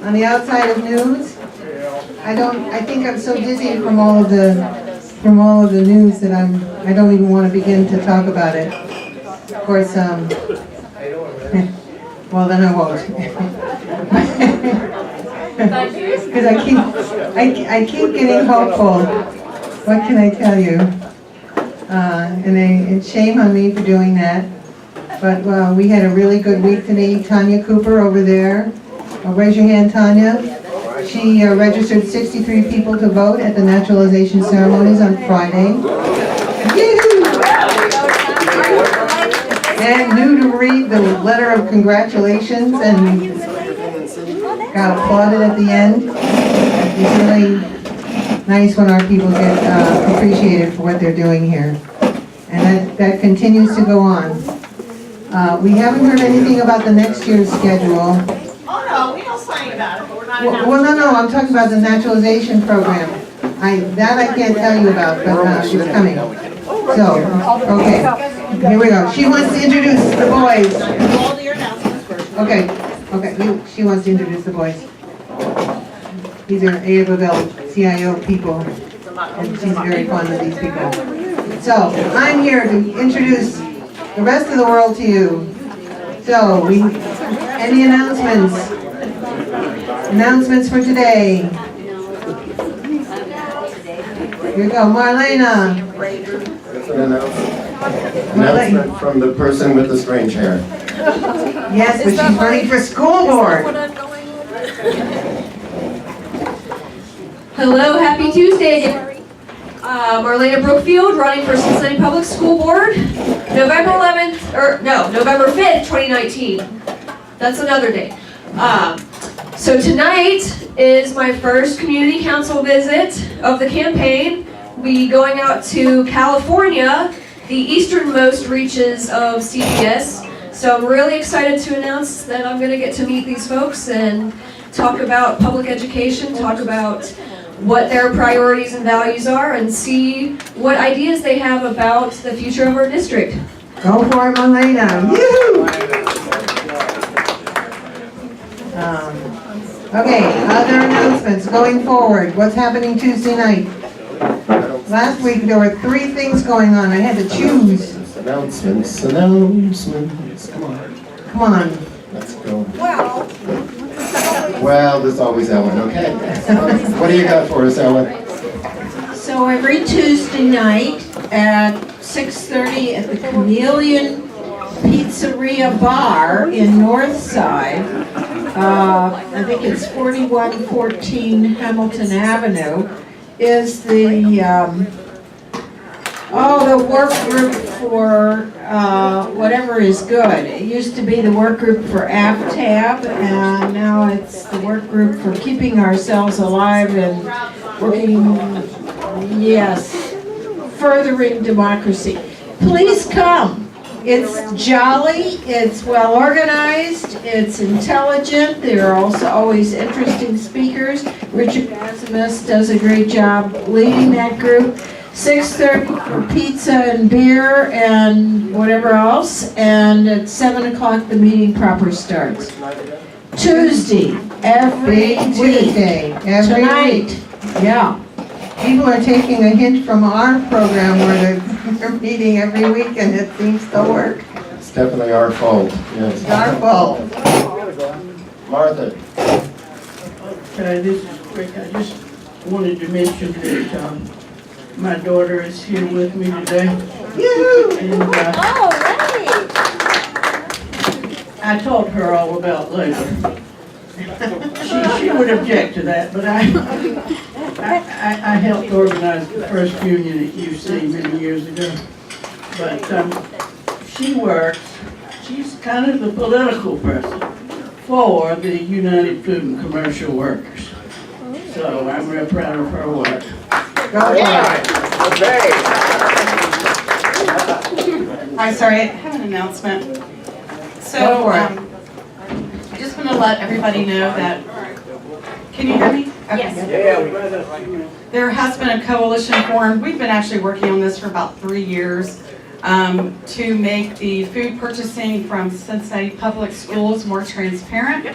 On the outside of news, I think I'm so dizzy from all of the news that I don't even want to begin to talk about it. Of course, well then I won't. Because I keep getting hopeful. What can I tell you? And it's shame on me for doing that. But we had a really good week today. Tanya Cooper over there. Raise your hand, Tanya. She registered 63 people to vote at the naturalization ceremonies on Friday. Yee-hoo! And knew to read the letter of congratulations and got applauded at the end. It's really nice when our people get appreciated for what they're doing here. And that continues to go on. We haven't heard anything about the next year's schedule. Oh no, we don't say about it, but we're not Well, no, I'm talking about the naturalization program. That I can't tell you about, but it's coming. So, okay, here we go. She wants to introduce the boys. all your announcements first. Okay, she wants to introduce the boys. These are AFL-CIO people, and she's very fond of these people. So, I'm here to introduce the rest of the world to you. So, any announcements? Announcements for today. Here we go, Marlena. That's an announcement from the person with the strange hair. Yes, but she's running for school board. Hello, happy Tuesday. Marlena Brookfield, running for Cincinnati Public School Board, November 5th, 2019. That's another day. So tonight is my first community council visit of the campaign. We'll be going out to California, the easternmost reaches of CPS. So I'm really excited to announce that I'm going to get to meet these folks and talk about public education, talk about what their priorities and values are, and see what ideas they have about the future of our district. Go for it, Marlena. Yoo-hoo! Okay, other announcements going forward. What's happening Tuesday night? Last week there were 3 things going on. I had to choose. Announcements. Come on. Let's go. Well, there's always Ellen, okay. What do you got for us, Ellen? So every Tuesday night at 6:30 at the Chameleon Pizzeria Bar in Northside, I think it's 4114 Hamilton Avenue, is the work group for whatever is good. It used to be the work group for AFTAB, and now it's the work group for keeping ourselves alive and working, furthering democracy. Please come. It's jolly, it's well organized, it's intelligent. There are also always interesting speakers. Richard Asimus does a great job leading that group. 6:30 for pizza and beer and whatever else, and at 7 o'clock the meeting proper starts. Tuesday, every Tuesday, every tonight. week. Yeah. People are taking a hint from our program where they're meeting every week and it seems to work. It's definitely our fault, yes. It's our fault. Martha. Okay, this is quick. I just wanted to mention that my daughter is here with me today. Yoo-hoo! And I taught her all about labor. She would object to that, but I helped organize the first union at UC many years ago. But she's kind of the political person for the United Food and Commercial Workers. So I'm real proud of her work. Hi, sorry, I have an announcement. So, I just want to let everybody know that, can you hear me? Okay. There has been a coalition formed. We've been actually working on this for about 3 years to make the food purchasing from Cincinnati Public Schools more transparent.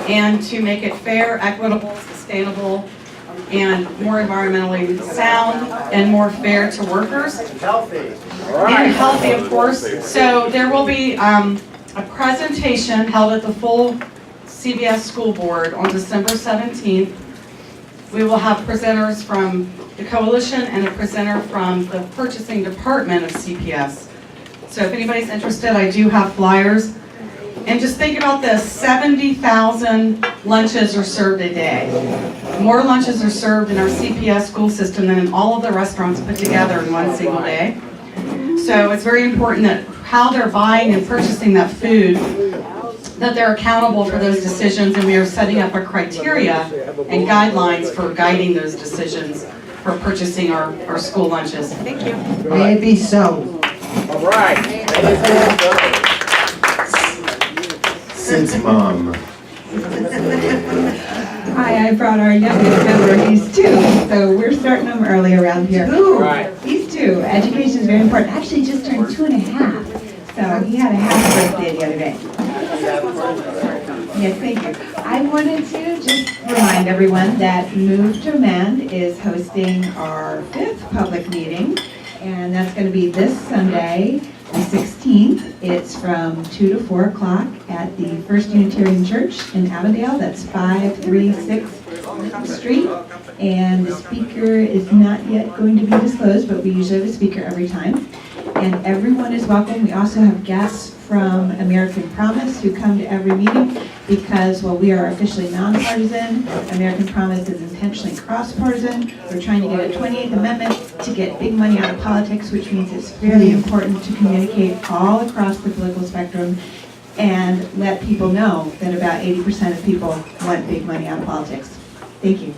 and to make it fair, equitable, sustainable, and more environmentally sound and more fair to workers. And healthy, of course. So there will be a presentation held at the full CBS School Board on December 17th. We will have presenters from the coalition and a presenter from the purchasing department of CPS. So if anybody's interested, I do have flyers. And just think about this, 70,000 lunches are served a day. More lunches are served in our CPS school system than in all of the restaurants put together in one single day. So it's very important that how they're buying and purchasing that food, that they're accountable for those decisions, and we are setting up a criteria and guidelines for guiding those decisions for purchasing our school lunches. Thank you. May it be so. All right. Since Mom. Hi, I brought our youngest member, he's 2, so we're starting him early around here. Right. He's 2, education is very important, actually just turned 2.5, so he had a half birthday the other day. Yes, thank you. I wanted to just remind everyone that Move to Amend is hosting our 5th public meeting, and that's going to be this Sunday, the 16th. It's from 2 to 4 o'clock at the First Unitarian Church in Avondale. That's 536 Street. And the speaker is not yet going to be disclosed, but we usually have a speaker every time. And everyone is welcome. We also have guests from American Promise who come to every meeting because while we are officially nonpartisan, American Promise is intentionally cross-partisan. We're trying to get a 28th Amendment to get big money out of politics, which means it's really important to communicate all across the political spectrum and let people know that about 80% of people want big money out of politics. Thank you.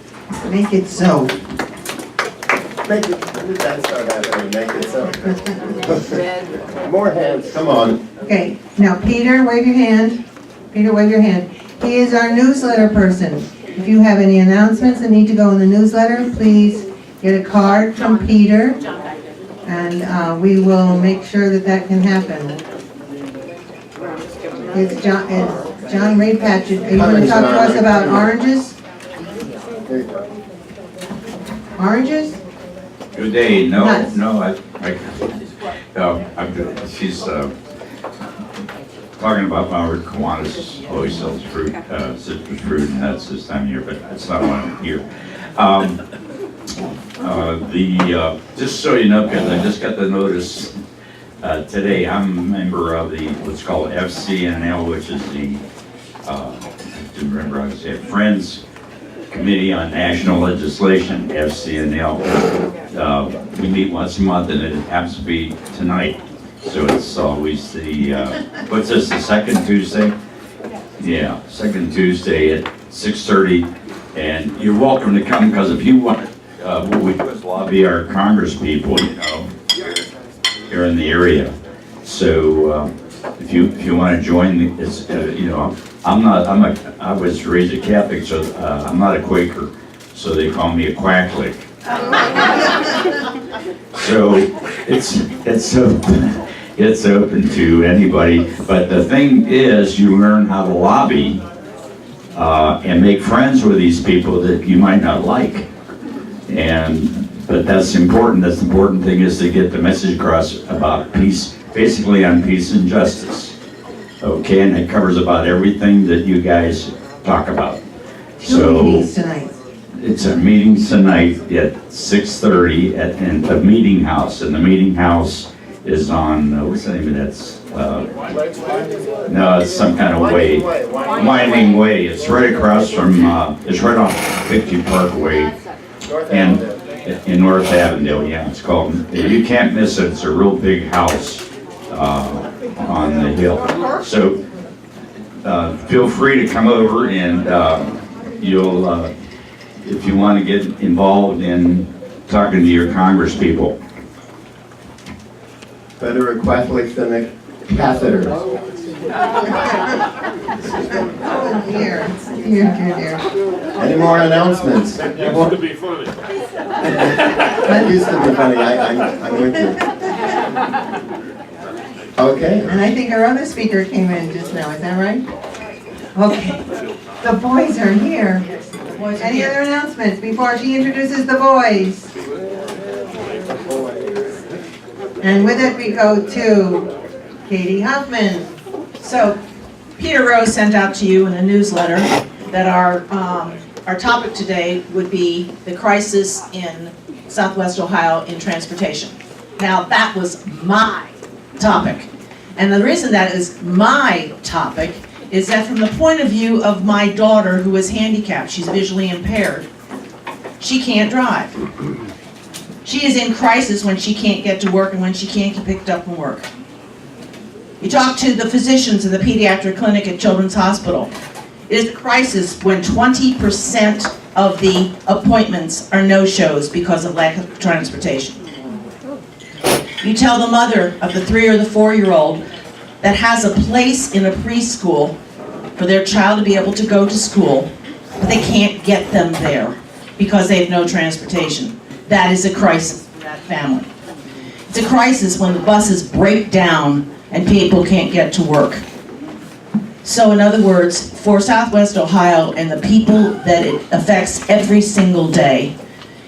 Make it so. Make it, when did that start happening? Make it so. More hands, come on. Okay, now Peter, wave your hand. Peter, wave your hand. He is our newsletter person. If you have any announcements that need to go in the newsletter, please get a card from Peter, and we will make sure that that can happen. Is John Ray Patchett, are you going to talk to us about oranges? There you go. Oranges? Good day. No, Nuts. no, she's talking about Robert Kiwanis always sells fruit, citrus fruit and nuts this time of year, but that's not why I'm here. Just so you know, because I just got the notice today, I'm a member of the what's called FCNL, which is the I do remember I said Friends Committee on National Legislation, FCNL. We meet once a month, and it happens to be tonight. So it's always the, what's this, the second Tuesday? Yeah, second Tuesday at 6:30. And you're welcome to come, because if you want, what we do is lobby our Congress people, you know, here in the area. So if you want to join, it's, you know, I was raised a Catholic, so I'm not a Quaker, so they call me a quacklick. So it's open to anybody, but the thing is, you learn how to lobby and make friends with these people that you might not like. But that's important. That's the important thing, is to get the message across about peace, basically on peace and justice. Okay, and it covers about everything that you guys talk about. Two meetings tonight. It's a meeting tonight at 6:30 in the meeting house, and the meeting house is on, what's the name of that? No, it's some kind of way. Winding Way. It's right across from, it's right off 50 Parkway and in North Avondale. Yeah, it's called, you can't miss it. It's a real big house on the hill. So feel free to come over, and you'll, if you want to get involved in talking to your Congress people. Better a Catholic than a catheter. Oh, dear. Dear. Any more announcements? That used to be funny. That used to be funny, I'm with you. Okay. And I think our other speaker came in just now, is that right? Okay. The boys are here. The boys are Any here. other announcements before she introduces the boys? And with it, we go to Katie Huffman. So, Peter Rose sent out to you in a newsletter that our topic today would be the crisis in Southwest Ohio in transportation. Now, that was my topic. And the reason that is my topic is that from the point of view of my daughter who is handicapped, she's visually impaired, she can't drive. She is in crisis when she can't get to work and when she can't get picked up from work. You talk to the physicians in the pediatric clinic at Children's Hospital. It is a crisis when 20% of the appointments are no-shows because of lack of transportation. You tell the mother of the 3 or the 4-year-old that has a place in a preschool for their child to be able to go to school, but they can't get them there because they have no transportation. That is a crisis for that family. It's a crisis when the buses break down and people can't get to work. So in other words, for Southwest Ohio and the people that it affects every single day,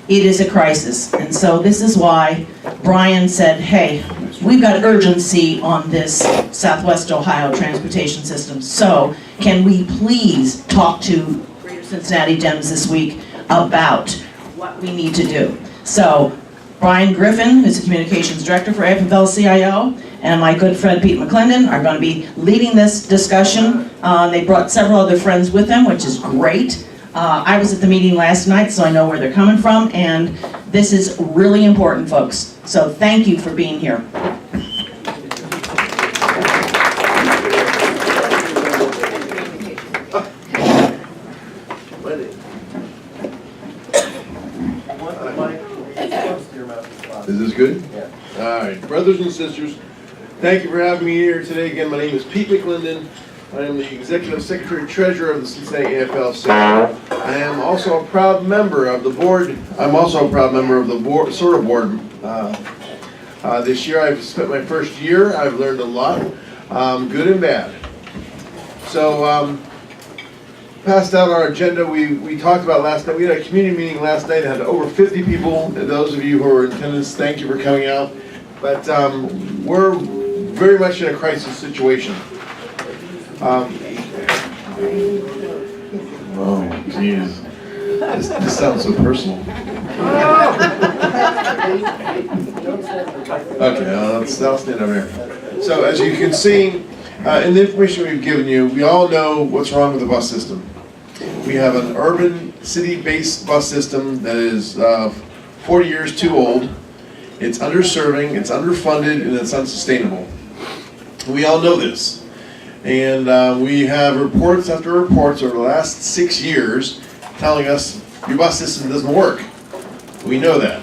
it is a crisis. And so this is why Brian said, hey, we've got urgency on this Southwest Ohio transportation system. So can we please talk to Greater Cincinnati Dems this week about what we need to do? So Brian Griffin, who's the communications director for AFL-CIO, and my good friend Pete McLinden are going to be leading this discussion. They brought several other friends with them, which is great. I was at the meeting last night, so I know where they're coming from, and this is really important, folks. So thank you for being here. Is this good? Yeah. All right, brothers and sisters, thank you for having me here today. Again, my name is Pete McLinden. I am the Executive Secretary Treasurer of the Cincinnati AFL-CIO. I am also a proud member of the board. I'm also a proud member of the board, SORTA board. This year I've spent my first year. I've learned a lot, good and bad. So, passed out our agenda. We talked about last night. We had a community meeting last night that had over 50 people. Those of you who are in attendance, thank you for coming out. But we're very much in a crisis situation. Oh, jeez. This sounds so personal. Okay, I'll stand over here. So as you can see, in the information we've given you, we all know what's wrong with the bus system. We have an urban, city-based bus system that is 40 years too old. It's underserving, it's underfunded, and it's unsustainable. We all know this. And we have reports after reports over the last 6 years telling us your bus system doesn't work. We know that.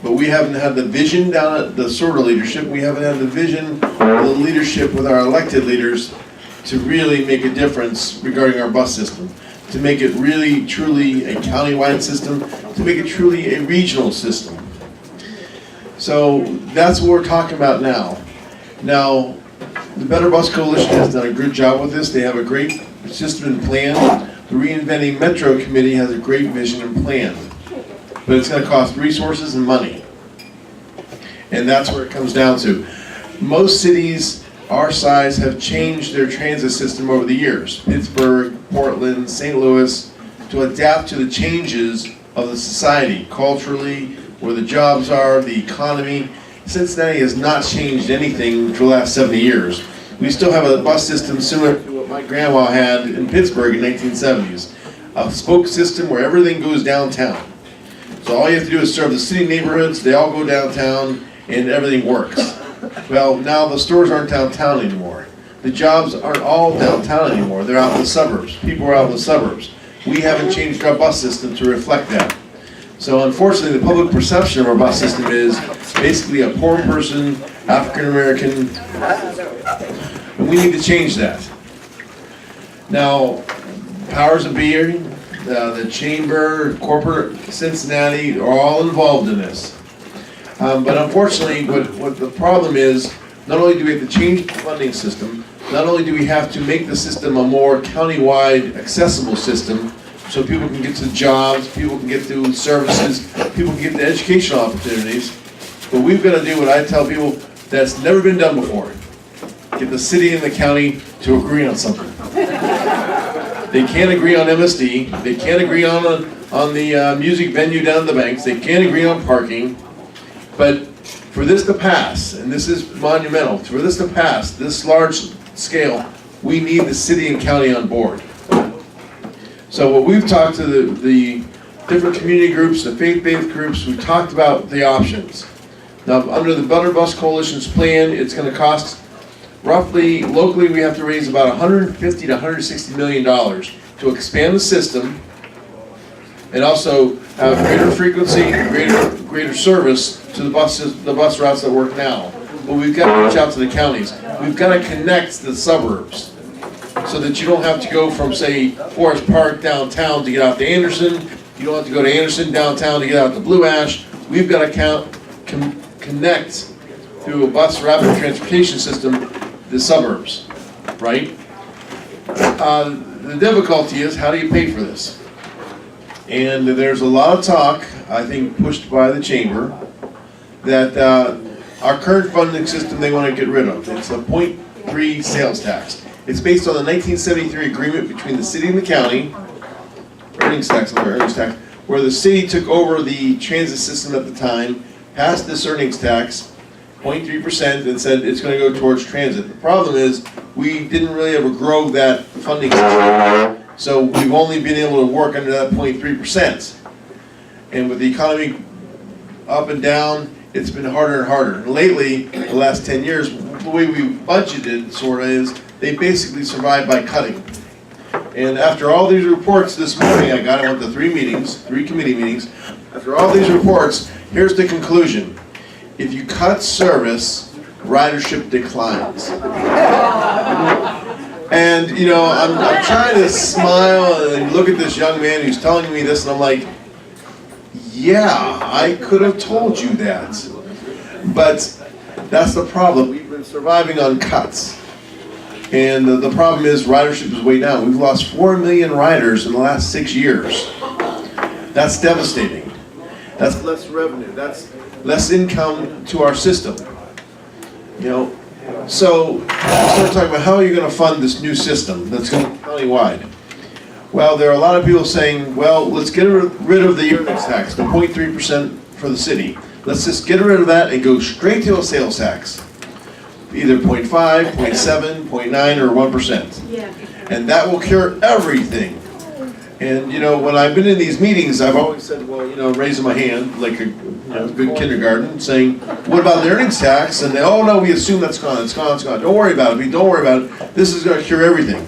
But we haven't had the vision down at the SORTA leadership. We haven't had the vision, the leadership with our elected leaders to really make a difference regarding our bus system, to make it really, truly a countywide system, to make it truly a regional system. So that's what we're talking about now. Now, the Better Bus Coalition has done a good job with this. They have a great system and plan. The Reinventing Metro Committee has a great vision and plan. But it's going to cost resources and money. And that's where it comes down to. Most cities our size have changed their transit system over the years. Pittsburgh, Portland, St. Louis, to adapt to the changes of the society, culturally, where the jobs are, the economy. Cincinnati has not changed anything for the last 70 years. We still have a bus system similar to what my grandma had in Pittsburgh in the 1970s. A spoke system where everything goes downtown. So all you have to do is serve the city neighborhoods, they all go downtown, and everything works. Well, now the stores aren't downtown anymore. The jobs aren't all downtown anymore. They're out in the suburbs. People are out in the suburbs. We haven't changed our bus system to reflect that. So unfortunately, the public perception of our bus system is basically a poor person, African American, and we need to change that. Now, powers that be, the chamber, corporate Cincinnati are all involved in this. But unfortunately, what the problem is, not only do we have to change the funding system, not only do we have to make the system a more countywide accessible system, so people can get to jobs, people can get to services, people can get to educational opportunities, but we've got to do what I tell people that's never been done before. Get the city and the county to agree on something. They can't agree on MSD, they can't agree on the music venue down the banks, they can't agree on parking, but for this to pass, and this is monumental, for this to pass, this large scale, we need the city and county on board. So what we've talked to the different community groups, the faith-based groups, we've talked about the options. Now, under the Better Bus Coalition's plan, it's going to cost roughly, locally, we have to raise about $150 to $160 million to expand the system and also have greater frequency, greater service to the bus routes that work now. But we've got to reach out to the counties. We've got to connect the suburbs so that you don't have to go from, say, Forest Park downtown to get out to Anderson. You don't have to go to Anderson downtown to get out to Blue Ash. We've got to connect through a bus rapid transportation system the suburbs, right? The difficulty is, how do you pay for this? And there's a lot of talk, I think pushed by the chamber, that our current funding system they want to get rid of. It's a 0.3 sales tax. It's based on the 1973 agreement between the city and the county, earnings tax, where the city took over the transit system at the time, passed this earnings tax, 0.3%, and said it's going to go towards transit. The problem is we didn't really ever grow that funding system, so we've only been able to work under that 0.3%. And with the economy up and down, it's been harder and harder. Lately, the last 10 years, the way we budgeted, SORTA, is they basically survived by cutting. And after all these reports this morning, I went to 3 committee meetings. After all these reports, here's the conclusion. If you cut service, ridership declines. And, you know, I'm trying to smile and look at this young man who's telling me this, and I'm like, yeah, I could have told you that. But that's the problem. We've been surviving on cuts. And the problem is ridership is way down. We've lost 4 million riders in the last 6 years. That's devastating. That's less revenue. That's less income to our system. You know, so we start talking about how are you going to fund this new system that's going to be countywide. Well, there are a lot of people saying, well, let's get rid of the earnings tax, the 0.3% for the city. Let's just get rid of that and go straight to a sales tax. Either 0.5, 0.7, 0.9, or 1%. Yeah. And that will cure everything. And, you know, when I've been in these meetings, I've always said, well, you know, raising my hand, like a good kindergarten, saying, what about the earnings tax? And they, oh, no, we assume that's gone, it's gone, it's gone. Don't worry about it, don't worry about it. This is going to cure everything.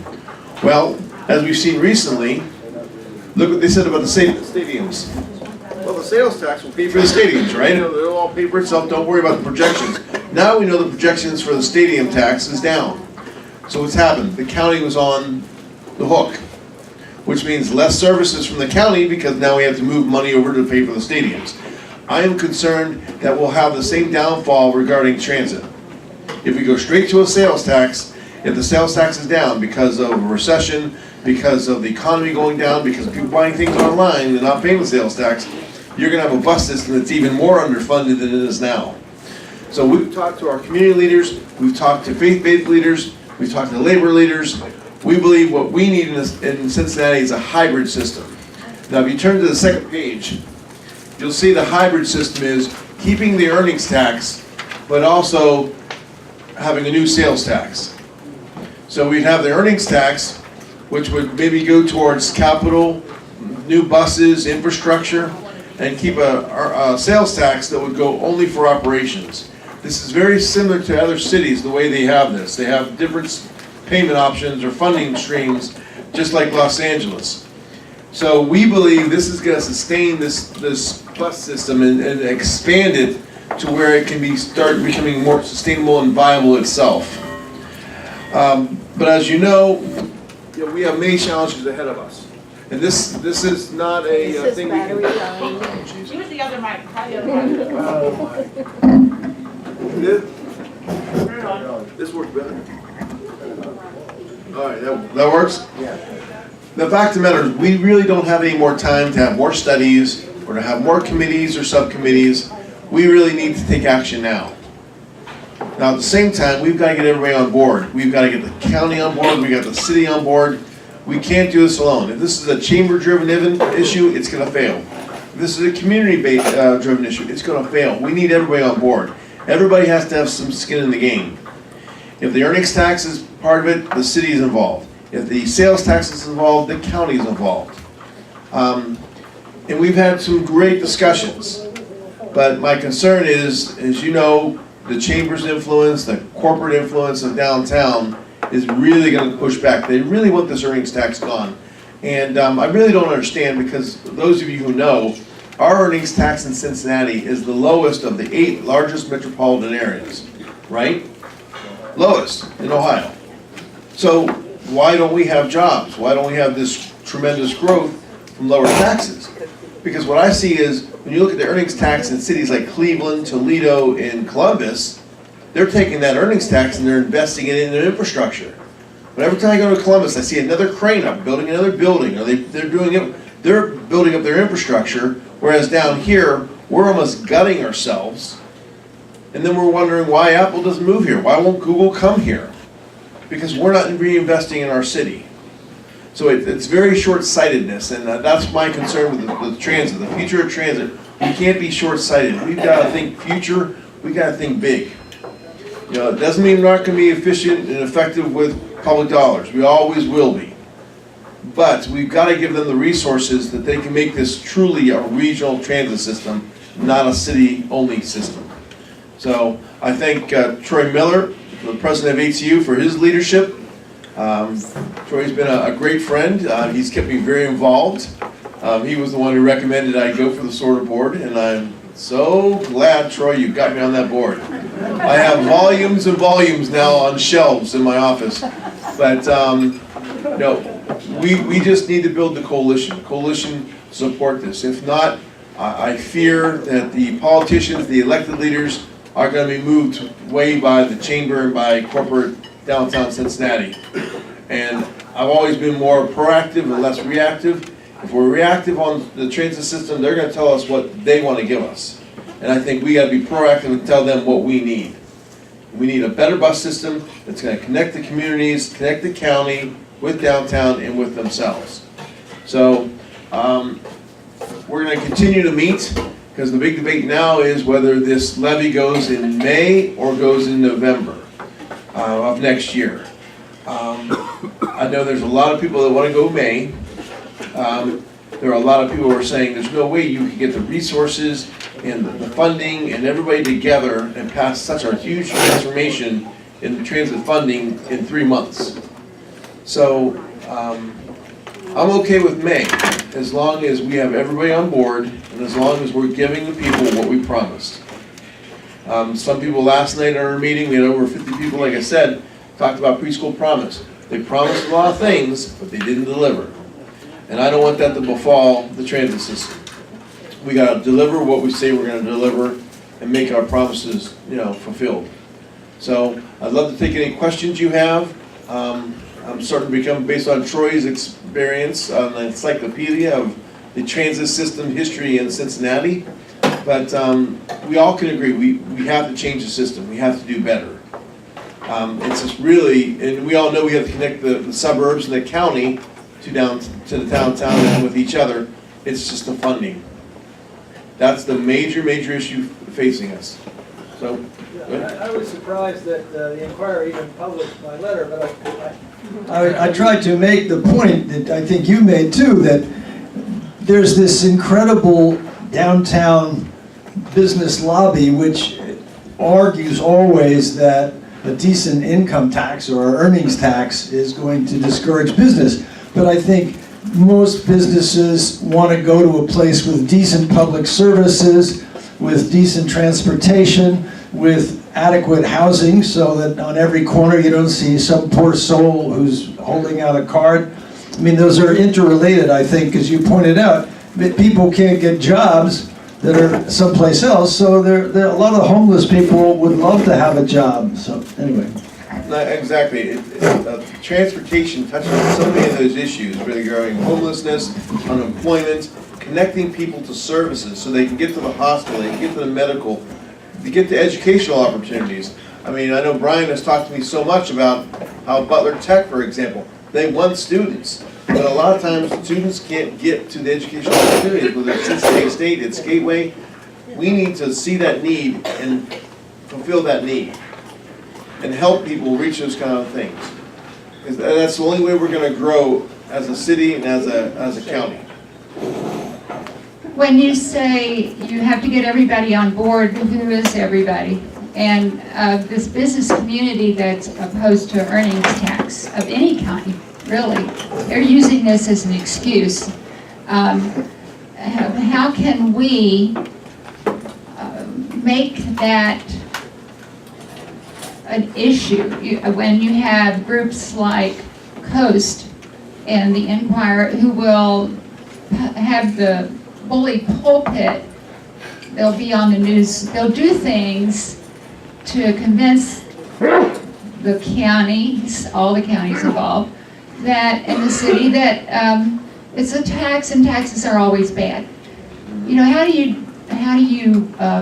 Well, as we've seen recently, look what they said about the stadiums. Well, the sales tax will pay for the stadiums, right? It'll all pay for itself, don't worry about the projections. Now we know the projections for the stadium tax is down. So what's happened? The county was on the hook, which means less services from the county because now we have to move money over to pay for the stadiums. I am concerned that we'll have the same downfall regarding transit. If we go straight to a sales tax, if the sales tax is down because of a recession, because of the economy going down, because of people buying things online and not paying the sales tax, you're going to have a bus system that's even more underfunded than it is now. So we've talked to our community leaders, we've talked to faith-based leaders, we've talked to labor leaders. We believe what we need in Cincinnati is a hybrid system. Now if you turn to the second page, you'll see the hybrid system is keeping the earnings tax, but also having a new sales tax. So we'd have the earnings tax, which would maybe go towards capital, new buses, infrastructure, and keep a sales tax that would go only for operations. This is very similar to other cities, the way they have this. They have different payment options or funding streams, just like Los Angeles. So we believe this is going to sustain this bus system and expand it to where it can start becoming more sustainable and viable itself. But as you know, we have many challenges ahead of us. And this is not a thing we can... Use the other mic. This works better. All right, that works? Yeah. The fact of the matter is, we really don't have any more time to have more studies or to have more committees or subcommittees. We really need to take action now. Now, at the same time, we've got to get everybody on board. We've got to get the county on board, we've got the city on board. We can't do this alone. If this is a chamber-driven issue, it's going to fail. If this is a community-based driven issue, it's going to fail. We need everybody on board. Everybody has to have some skin in the game. If the earnings tax is part of it, the city is involved. If the sales tax is involved, the county is involved. And we've had some great discussions. But my concern is, as you know, the chamber's influence, the corporate influence of downtown is really going to push back. They really want this earnings tax gone. And I really don't understand, because those of you who know, our earnings tax in Cincinnati is the lowest of the 8 largest metropolitan areas, right? Lowest in Ohio. So why don't we have jobs? Why don't we have this tremendous growth from lower taxes? Because what I see is, when you look at the earnings tax in cities like Cleveland, Toledo, and Columbus, they're taking that earnings tax and they're investing it in their infrastructure. But every time I go to Columbus, I see another crane up building another building, or they're building up their infrastructure, whereas down here, we're almost gutting ourselves. And then we're wondering why Apple doesn't move here. Why won't Google come here? Because we're not reinvesting in our city. So it's very short-sightedness, and that's my concern with transit, the future of transit. We can't be short-sighted. We've got to think future, we've got to think big. You know, it doesn't mean we're not going to be efficient and effective with public dollars. We always will be. But we've got to give them the resources that they can make this truly a regional transit system, not a city-only system. So I thank Troy Miller, the president of ACU, for his leadership. Troy's been a great friend. He's kept me very involved. He was the one who recommended I go for the SORTA board, and I'm so glad, Troy, you got me on that board. I have volumes and volumes now on shelves in my office. But we just need to build the coalition. Coalition support this. If not, I fear that the politicians, the elected leaders, are going to be moved way by the chamber and by corporate downtown Cincinnati. And I've always been more proactive and less reactive. If we're reactive on the transit system, they're going to tell us what they want to give us. And I think we got to be proactive and tell them what we need. We need a better bus system that's going to connect the communities, connect the county with downtown and with themselves. So we're going to continue to meet, because the big debate now is whether this levy goes in May or goes in November of next year. I know there's a lot of people that want to go May. There are a lot of people who are saying there's no way you can get the resources and the funding and everybody together and pass such a huge transformation in the transit funding in 3 months. So I'm okay with May, as long as we have everybody on board and as long as we're giving the people what we promised. Some people last night at our meeting, we had over 50 people, like I said, talked about preschool promise. They promised a lot of things, but they didn't deliver. And I don't want that to befall the transit system. We got to deliver what we say we're going to deliver and make our promises, fulfilled. So I'd love to take any questions you have. I'm starting to become, based on Troy's experience on the encyclopedia of the transit system history in Cincinnati. But we all can agree, we have to change the system. We have to do better. It's just really, and we all know we have to connect the suburbs and the county to the downtown and with each other. It's just the funding. That's the major issue facing us. So, I was surprised that the Inquirer even published my letter, but I tried to make the point that I think you made too, that there's this incredible downtown business lobby which argues always that a decent income tax or earnings tax is going to discourage business. But I think most businesses want to go to a place with decent public services, with decent transportation, with adequate housing, so that on every corner you don't see some poor soul who's holding out a card. I mean, those are interrelated, I think, as you pointed out, that people can't get jobs that are someplace else, so a lot of homeless people would love to have a job. So anyway. Exactly. Transportation touches on so many of those issues, regarding homelessness, unemployment, connecting people to services so they can get to the hospital, they can get to the medical, they get to educational opportunities. I mean, I know Brian has talked to me so much about how Butler Tech, for example, they want students, but a lot of times students can't get to the educational opportunities, whether it's Cincinnati State, it's Gateway. We need to see that need and fulfill that need and help people reach those kind of things. Because that's the only way we're going to grow as a city and as a county. When you say you have to get everybody on board, who is everybody? And this business community that's opposed to earnings tax of any kind, really, they're using this as an excuse. How can we make that an issue when you have groups like Coast and the Enquirer who will have the bully pulpit? They'll be on the news, they'll do things to convince the counties, all the counties involved, that in the city, that it's a tax and taxes are always bad. You know, how do you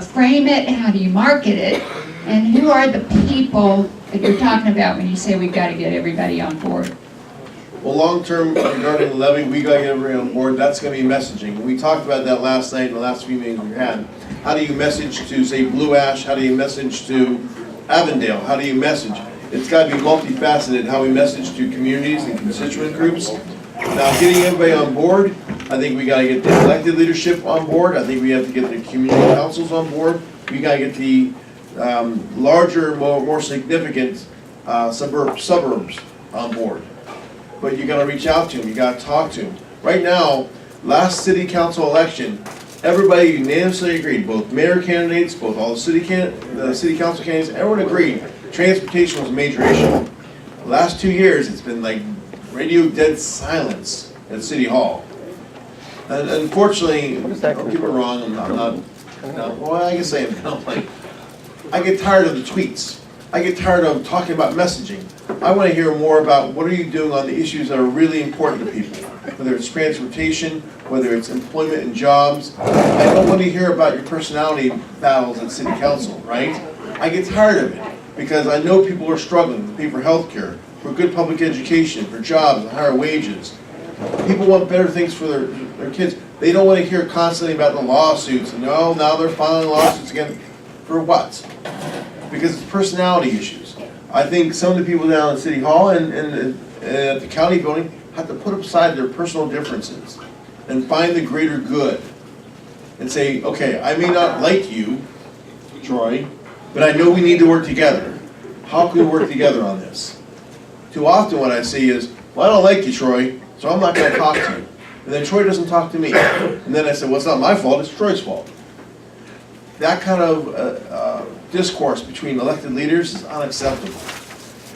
frame it, how do you market it, and who are the people that you're talking about when you say we've got to get everybody on board? Well, long-term, regarding the levy, we got to get everybody on board. That's going to be messaging. We talked about that last night in the last few meetings we had. How do you message to, say, Blue Ash? How do you message to Avondale? How do you message? It's got to be multifaceted, how we message to communities and constituent groups. Now, getting everybody on board, I think we got to get the elected leadership on board. I think we have to get the community councils on board. We got to get the larger, more significant suburbs on board. But you got to reach out to them. You got to talk to them. Right now, last city council election, everybody unanimously agreed. Both mayor candidates, both all the city council candidates, everyone agreed transportation was a major issue. The last 2 years, it's been like radio dead silence at City Hall. And unfortunately, don't get me wrong, I'm not, well, I guess I am. Like, I get tired of the tweets. I get tired of talking about messaging. I want to hear more about what are you doing on the issues that are really important to people, whether it's transportation, whether it's employment and jobs. I don't want to hear about your personality battles at City Council, right? I get tired of it because I know people are struggling to pay for health care, for good public education, for jobs and higher wages. People want better things for their kids. They don't want to hear constantly about the lawsuits. And now they're filing lawsuits again. For what? Because it's personality issues. I think some of the people down at City Hall and at the county building have to put aside their personal differences and find the greater good and say, okay, I may not like you, Troy, but I know we need to work together. How can we work together on this? Too often what I see is, well, I don't like you, Troy, so I'm not going to talk to you. And then Troy doesn't talk to me. And then I say, well, it's not my fault, it's Troy's fault. That kind of discourse between elected leaders is unacceptable.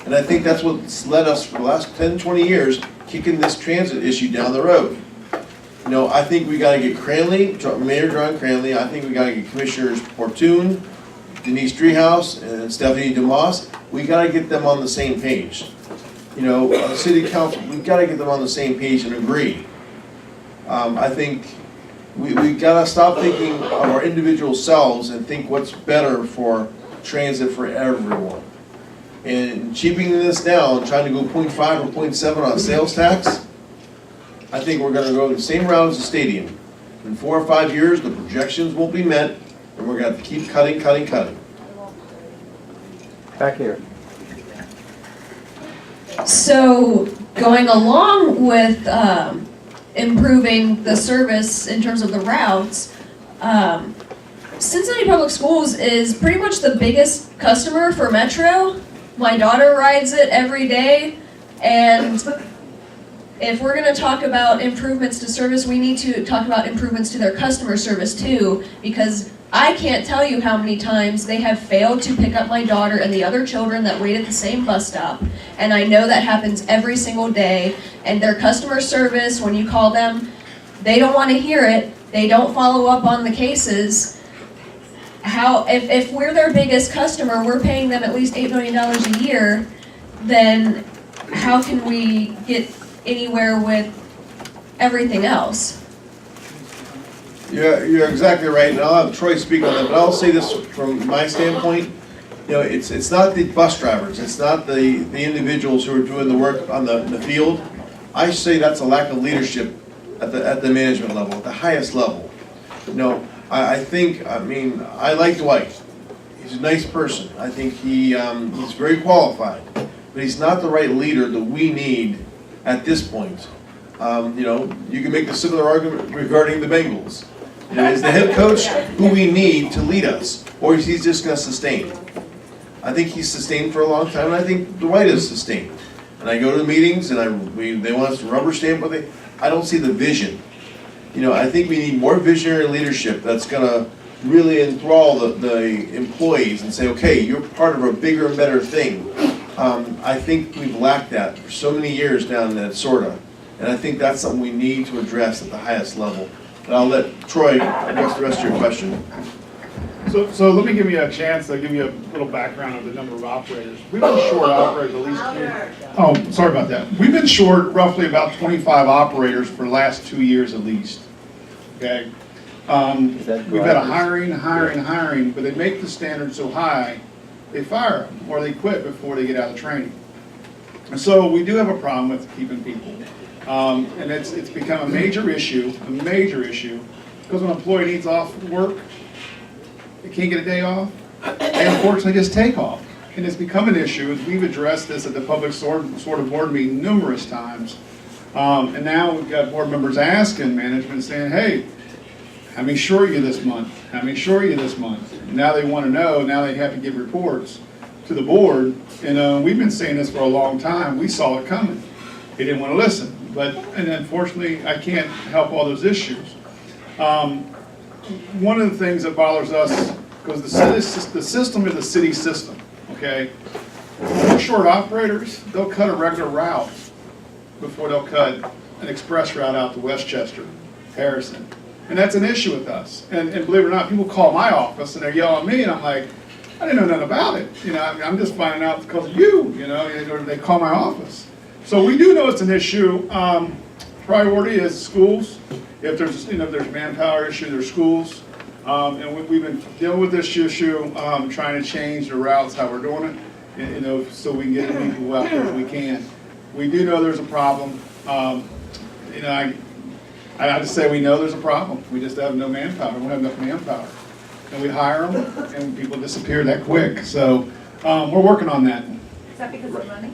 And I think that's what's led us for the last 10, 20 years kicking this transit issue down the road. You know, I think we got to get Cranley, Mayor John Cranley, I think we got to get Commissioners Portune, Denise Driehaus, and Stephanie DeMoss. We got to get them on the same page. You know, City Council, we've got to get them on the same page and agree. I think we got to stop thinking of our individual selves and think what's better for transit for everyone. And cheapening this down, trying to go 0.5 or 0.7 on sales tax, I think we're going to go the same route as the stadium. In 4 or 5 years, the projections won't be met, and we're going to have to keep cutting. Back here. So going along with improving the service in terms of the routes, Cincinnati Public Schools is pretty much the biggest customer for Metro. My daughter rides it every day, and if we're going to talk about improvements to service, we need to talk about improvements to their customer service too, because I can't tell you how many times they have failed to pick up my daughter and the other children that wait at the same bus stop, and I know that happens every single day. And their customer service, when you call them, they don't want to hear it. They don't follow up on the cases. If we're their biggest customer, we're paying them at least $8 million a year. then how can we get anywhere with everything else? You're exactly right, and I'll have Troy speak on that, but I'll say this from my standpoint. You know, it's not the bus drivers, it's not the individuals who are doing the work on the field. I say that's a lack of leadership at the management level, at the highest level. You know, I mean, I like Dwight. He's a nice person. I think he's very qualified, but he's not the right leader that we need at this point. You know, you can make a similar argument regarding the Bengals. You know, is the head coach who we need to lead us, or is he just going to sustain? I think he's sustained for a long time, and I think Dwight is sustained. And I go to the meetings, and they want us to rubber stamp with it. I don't see the vision. You know, I think we need more visionary leadership that's going to really enthrall the employees and say, okay, you're part of a bigger and better thing. I think we've lacked that for so many years down at SORTA, and I think that's something we need to address at the highest level. And I'll let Troy address the rest of your question. So let me give you a chance to give you a little background of the number of operators. We've been short operators at least sorry about that. We've been short roughly about 25 operators for the last 2 years at least, okay? We've had a hiring, but they make the standard so high, they fire them or they quit before they get out of training. And so we do have a problem with keeping people. And it's become a major issue, because when an employee needs off work, they can't get a day off, they unfortunately just take off. And it's become an issue, as we've addressed this at the public SORTA board meeting numerous times. And now we've got board members asking management, saying, hey, how many short you this month? How many short you this month? And now they want to know, now they have to give reports to the board. And we've been saying this for a long time. We saw it coming. They didn't want to listen. And unfortunately, I can't help all those issues. One of the things that bothers us, because the system is a city system, okay? We're short operators, they'll cut a regular route before they'll cut an express route out to Westchester, Harrison. And that's an issue with us. And believe it or not, people call my office and they're yelling at me, and I'm like, I didn't know nothing about it. You know, I'm just finding out because of you, you know, or they call my office. So we do know it's an issue. Priority is schools. If there's, there's manpower issue, there's schools. And we've been dealing with this issue, trying to change the routes, how we're doing it, so we can get as many people out there as we can. We do know there's a problem. I just say we know there's a problem. We just have no manpower. We don't have enough manpower. And we hire them, and people disappear that quick. So we're working on that. Is that because of money?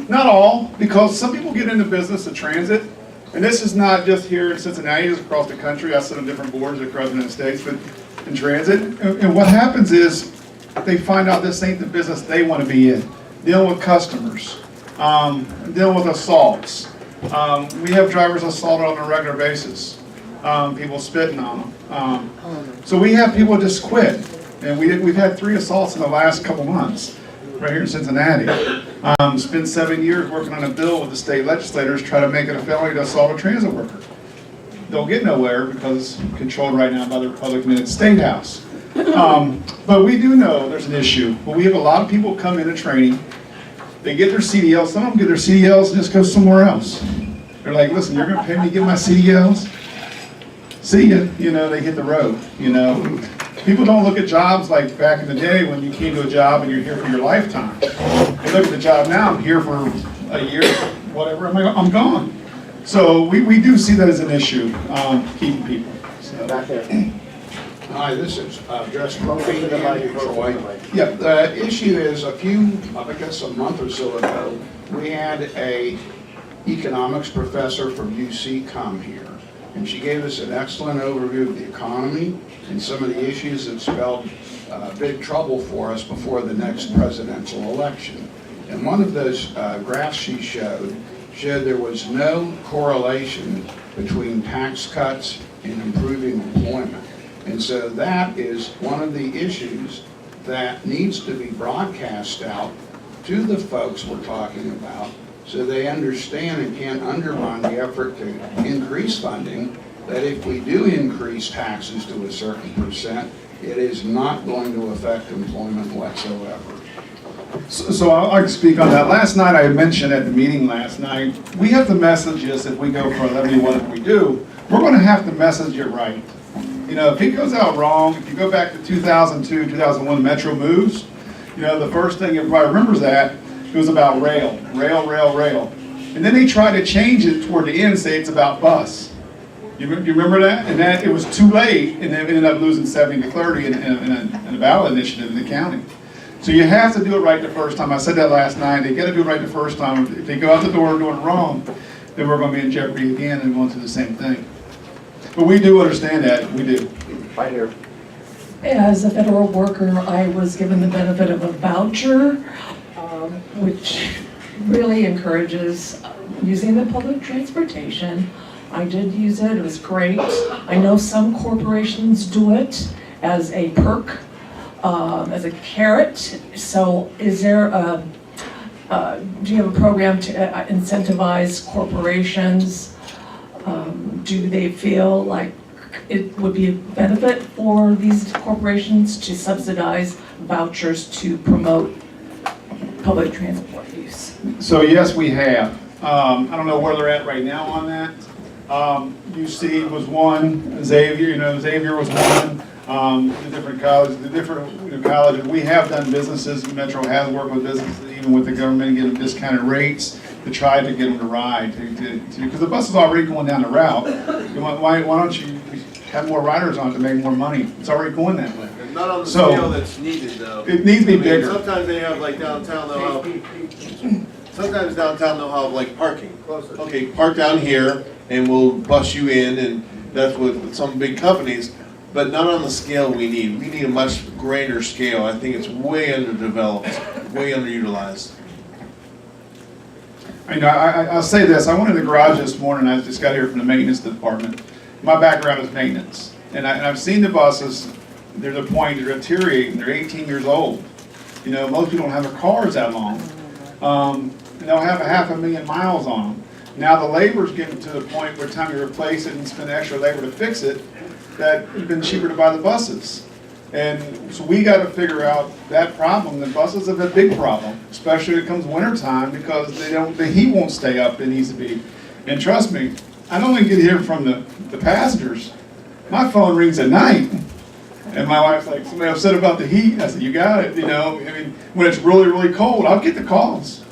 Not all, because some people get into business of transit. And this is not just here in Cincinnati, it's across the country. I sit on different boards across the United States, but in transit. And what happens is they find out this ain't the business they want to be in. Dealing with customers, dealing with assaults. We have drivers assaulted on a regular basis. People spitting on them. So we have people just quit. And we've had 3 assaults in the last couple months right here in Cincinnati. Spent 7 years working on a bill with the state legislators trying to make it a felony to assault a transit worker. Don't get nowhere because it's controlled right now by the Republican in the State House. But we do know there's an issue. But we have a lot of people come into training. They get their CDLs. Some of them get their CDLs and just go somewhere else. They're like, listen, you're going to pay me to get my CDLs? See ya. They hit the road. People don't look at jobs like back in the day when you came to a job and you're here for your lifetime. They look at the job now, I'm here for a year, whatever, I'm gone. So we do see that as an issue, keeping people. So. Back there. Hi, this is Jess Murphy in Troy. Yeah. The issue is I guess a month or so ago, we had a economics professor from UC come here. And she gave us an excellent overview of the economy and some of the issues that spelled big trouble for us before the next presidential election. And one of those graphs she showed there was no correlation between tax cuts and improving employment. And so that is one of the issues that needs to be broadcast out to the folks we're talking about, so they understand and can't undermine the effort to increase funding, that if we do increase taxes to a certain percent, it is not going to affect employment whatsoever. So I'll like to speak on that. Last night, I mentioned at the meeting last night, we have to message this if we go for a levy, whatever we do, we're gonna have to message it right. You know, if it goes out wrong, if you go back to 2002, 2001 Metro moves, you know, the first thing everybody remembers that, it was about rail. And then they tried to change it toward the end, say it's about bus. You remember that? And that it was too late, and they ended up losing 70-30 in a ballot initiative in the county. So you have to do it right the first time. I said that last night. They got to do it right the first time. If they go out the door doing it wrong, then we're going to be in jeopardy again and going through the same thing. But we do understand that. We do. Right here. As a federal worker, I was given the benefit of a voucher, which really encourages using the public transportation. I did use it. It was great. I know some corporations do it as a perk, as a carrot. So is there do you have a program to incentivize corporations? Do they feel like it would be a benefit for these corporations to subsidize vouchers to promote public transport use? So yes, we have. I don't know where they're at right now on that. UC was one, Xavier was one. The different colleges. We have done businesses. Metro has worked with businesses, even with the government, and get them discounted rates to try to get them to ride. Because the bus is already going down the route. Why don't you have more riders on it to make more money? It's already going that way. Not on the scale that's needed, though. It needs to be bigger. Sometimes they have, like downtown, they'll have, sometimes downtown they'll have like parking. Okay, park down here and we'll bus you in, and that's with some big companies, but not on the scale we need. We need a much greater scale. I think it's way underdeveloped, way underutilized. I'll say this. I went in the garage this morning. I just got here from the maintenance department. My background is maintenance, and I've seen the buses. There's a point they're deteriorating. They're 18 years old. You know, most people don't have their cars that long. And they'll have 500,000 miles on them. Now the labor's getting to the point where time you replace it and spend extra labor to fix it, that it's been cheaper to buy the buses. And so we got to figure out that problem. The buses have a big problem, especially when it comes wintertime, because the heat won't stay up it needs to be. And trust me, I don't only get here from the passengers. My phone rings at night. And my wife's like, somebody upset about the heat. I said, you got it, you know. I mean, when it's really, really cold, I'll get the calls.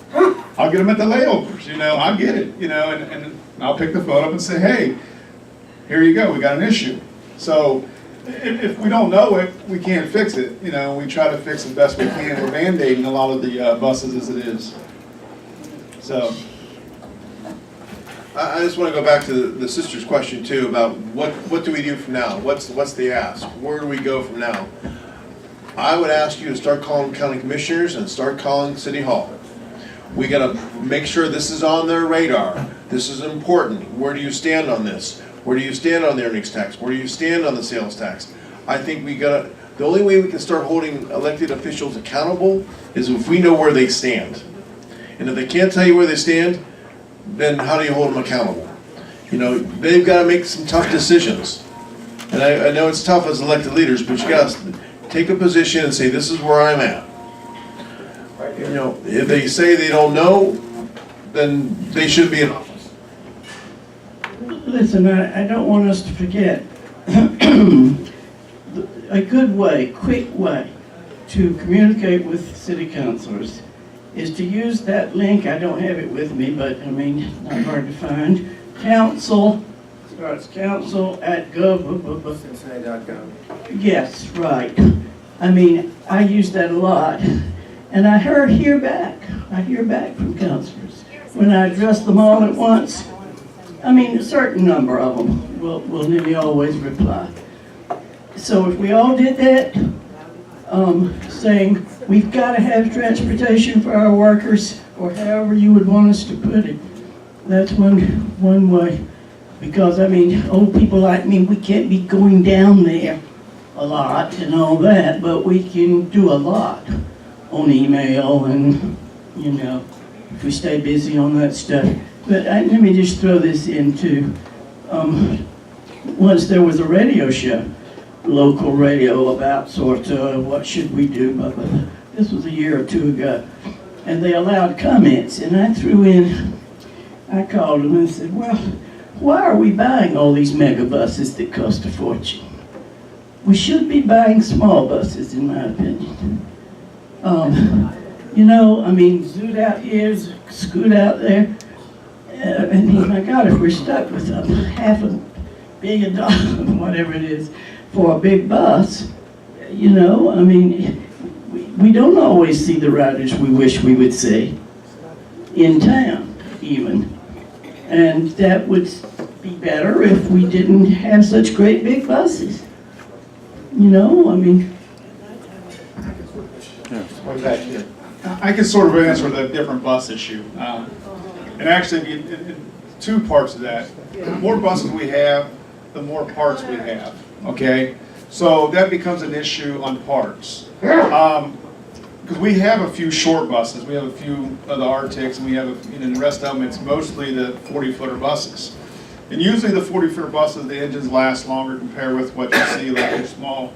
I'll get them at the layovers, you know, I'll get it, you know, and I'll pick the phone up and say, hey, here you go, we got an issue. So if we don't know it, we can't fix it, you know, we try to fix as best we can. We're Band-Aiding a lot of the buses as it is. So. I just want to go back to the sister's question too about what do we do from now? What's the ask? Where do we go from now? I would ask you to start calling county commissioners and start calling City Hall. We got to make sure this is on their radar. This is important. Where do you stand on this? Where do you stand on the earnings tax? Where do you stand on the sales tax? I think the only way we can start holding elected officials accountable is if we know where they stand. And if they can't tell you where they stand, then how do you hold them accountable? You know, they've got to make some tough decisions. And I know it's tough as elected leaders, but you got to take a position and say, this is where I'm at. You know, if they say they don't know, then they should be in office. Listen, I don't want us to forget a good way, quick way to communicate with city councilors is to use that link. I don't have it with me, but I mean, not hard to find. Council, starts council@gov. Cincinnati.gov. Yes, right. I mean, I use that a lot. And I hear back from councilors. When I address them all at once, I mean, a certain number of them will nearly always reply. So if we all did that, saying we've got to have transportation for our workers, or however you would want us to put it, that's one way. Because I mean, old people like me, we can't be going down there a lot and all that, but we can do a lot on email and, you know, if we stay busy on that stuff. But let me just throw this into, once there was a radio show, local radio about SORTA, what should we do, blah, blah, blah. this was a year or two ago, and they allowed comments, and I called them and said, well, why are we buying all these mega buses that cost a fortune? We should be buying small buses, in my opinion. Zoot out here, scoot out there, and oh my God, if we're stuck with $500 million, whatever it is, for a big bus, we don't always see the riders we wish we would see in town, even. And that would be better if we didn't have such great big buses. One back here. I can sort of answer the different bus issue. And actually, two parts of that. The more buses we have, the more parts we have, okay? So that becomes an issue on parts. Because we have a few short buses. We have a few of the Arctics, and we have, the rest of them, it's mostly the 40-footer buses. And usually the 40-footer buses, the engines last longer compared with what you see, like your small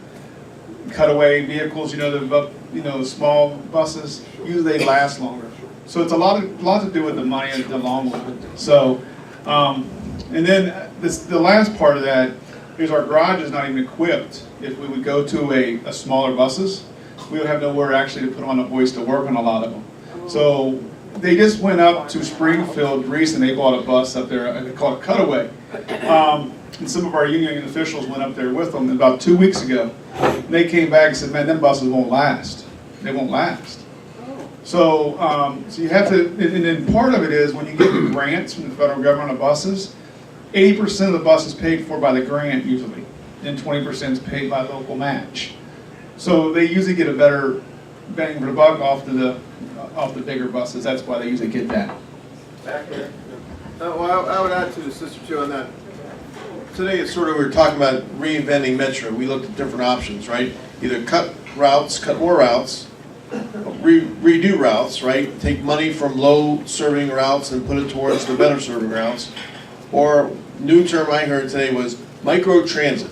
cutaway vehicles, the small buses, usually they last longer. So it's a lot to do with the money in the long run. So, and then the last part of that is our garage is not even equipped. If we would go to a smaller buses, we would have nowhere actually to put on a hoist to work on a lot of them. So they just went up to Springfield recently. They bought a bus up there, and they call it Cutaway. And some of our union officials went up there with them about 2 weeks ago. And they came back and said, man, them buses won't last. They won't last. So, so you have to, and then part of it is when you get grants from the federal government on buses, 80% of the bus is paid for by the grant usually, and 20% is paid by local match. So they usually get a better bang for the buck off the bigger buses. That's why they usually get that. Back there. Well, I would add to the sister too on that. Today it's sort of, we were talking about reinventing Metro. We looked at different options, right? Either cut routes, cut more routes, redo routes, right? Take money from low serving routes and put it towards the better serving routes. Or new term I heard today was micro transit.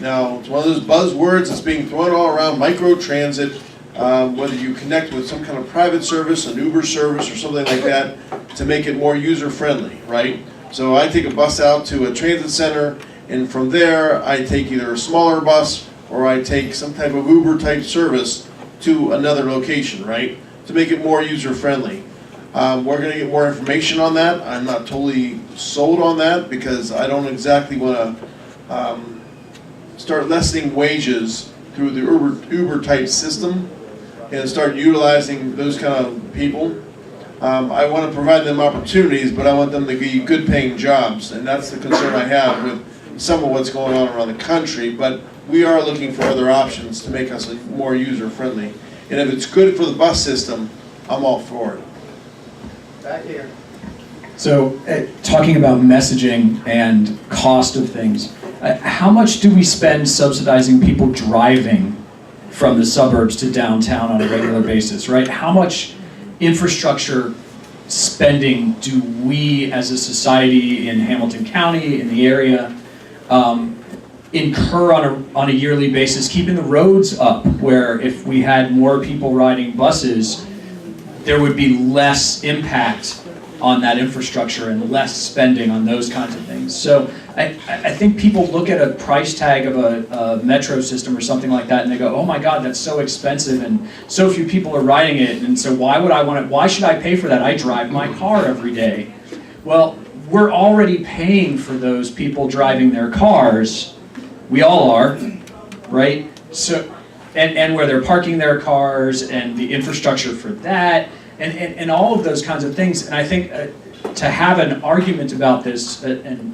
Now, it's one of those buzzwords that's being thrown all around, micro transit, whether you connect with some kind of private service, an Uber service or something like that, to make it more user-friendly, right? So I take a bus out to a transit center, and from there, I take either a smaller bus or I take some type of Uber-type service to another location, right? To make it more user-friendly. We're going to get more information on that. I'm not totally sold on that because I don't exactly want to start lessening wages through the Uber-type system and start utilizing those kind of people. I want to provide them opportunities, but I want them to be good-paying jobs, and that's the concern I have with some of what's going on around the country. But we are looking for other options to make us more user-friendly. And if it's good for the bus system, I'm all for it. Back here. So, talking about messaging and cost of things, how much do we spend subsidizing people driving from the suburbs to downtown on a regular basis, right? How much infrastructure spending do we as a society in Hamilton County, in the area, incur on a yearly basis, keeping the roads up, where if we had more people riding buses, there would be less impact on that infrastructure and less spending on those kinds of things. So I think people look at a price tag of a metro system or something like that and they go, oh my God, that's so expensive and so few people are riding it, and so why should I pay for that? I drive my car every day. Well, we're already paying for those people driving their cars. We all are, right? So, and where they're parking their cars and the infrastructure for that, and all of those kinds of things. And I think to have an argument about this, an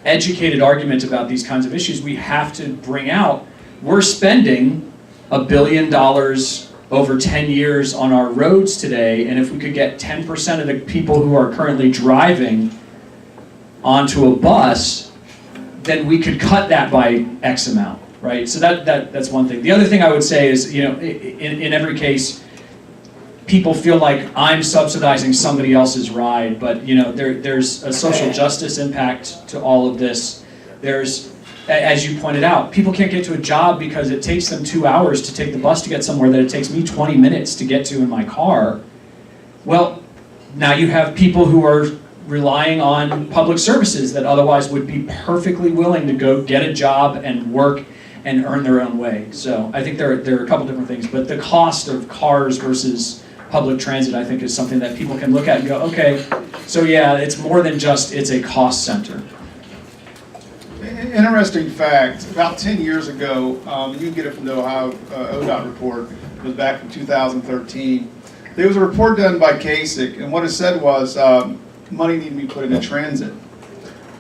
educated argument about these kinds of issues, we have to bring out, we're spending $1 billion over 10 years on our roads today, and if we could get 10% of the people who are currently driving onto a bus, then we could cut that by X amount, right? So that's one thing. The other thing I would say is, in every case, people feel like I'm subsidizing somebody else's ride, but there's a social justice impact to all of this. There's as you pointed out, people can't get to a job because it takes them 2 hours to take the bus to get somewhere that it takes me 20 minutes to get to in my car. Well, now you have people who are relying on public services that otherwise would be perfectly willing to go get a job and work and earn their own way. So I think there are a couple different things, but the cost of cars versus public transit, I think, is something that people can look at and go, okay, so yeah, it's more than just, it's a cost center. Interesting fact, about 10 years ago, you can get it from the Ohio ODOT report, it was back in 2013. There was a report done by Kasich, and what it said was money needed to be put into transit.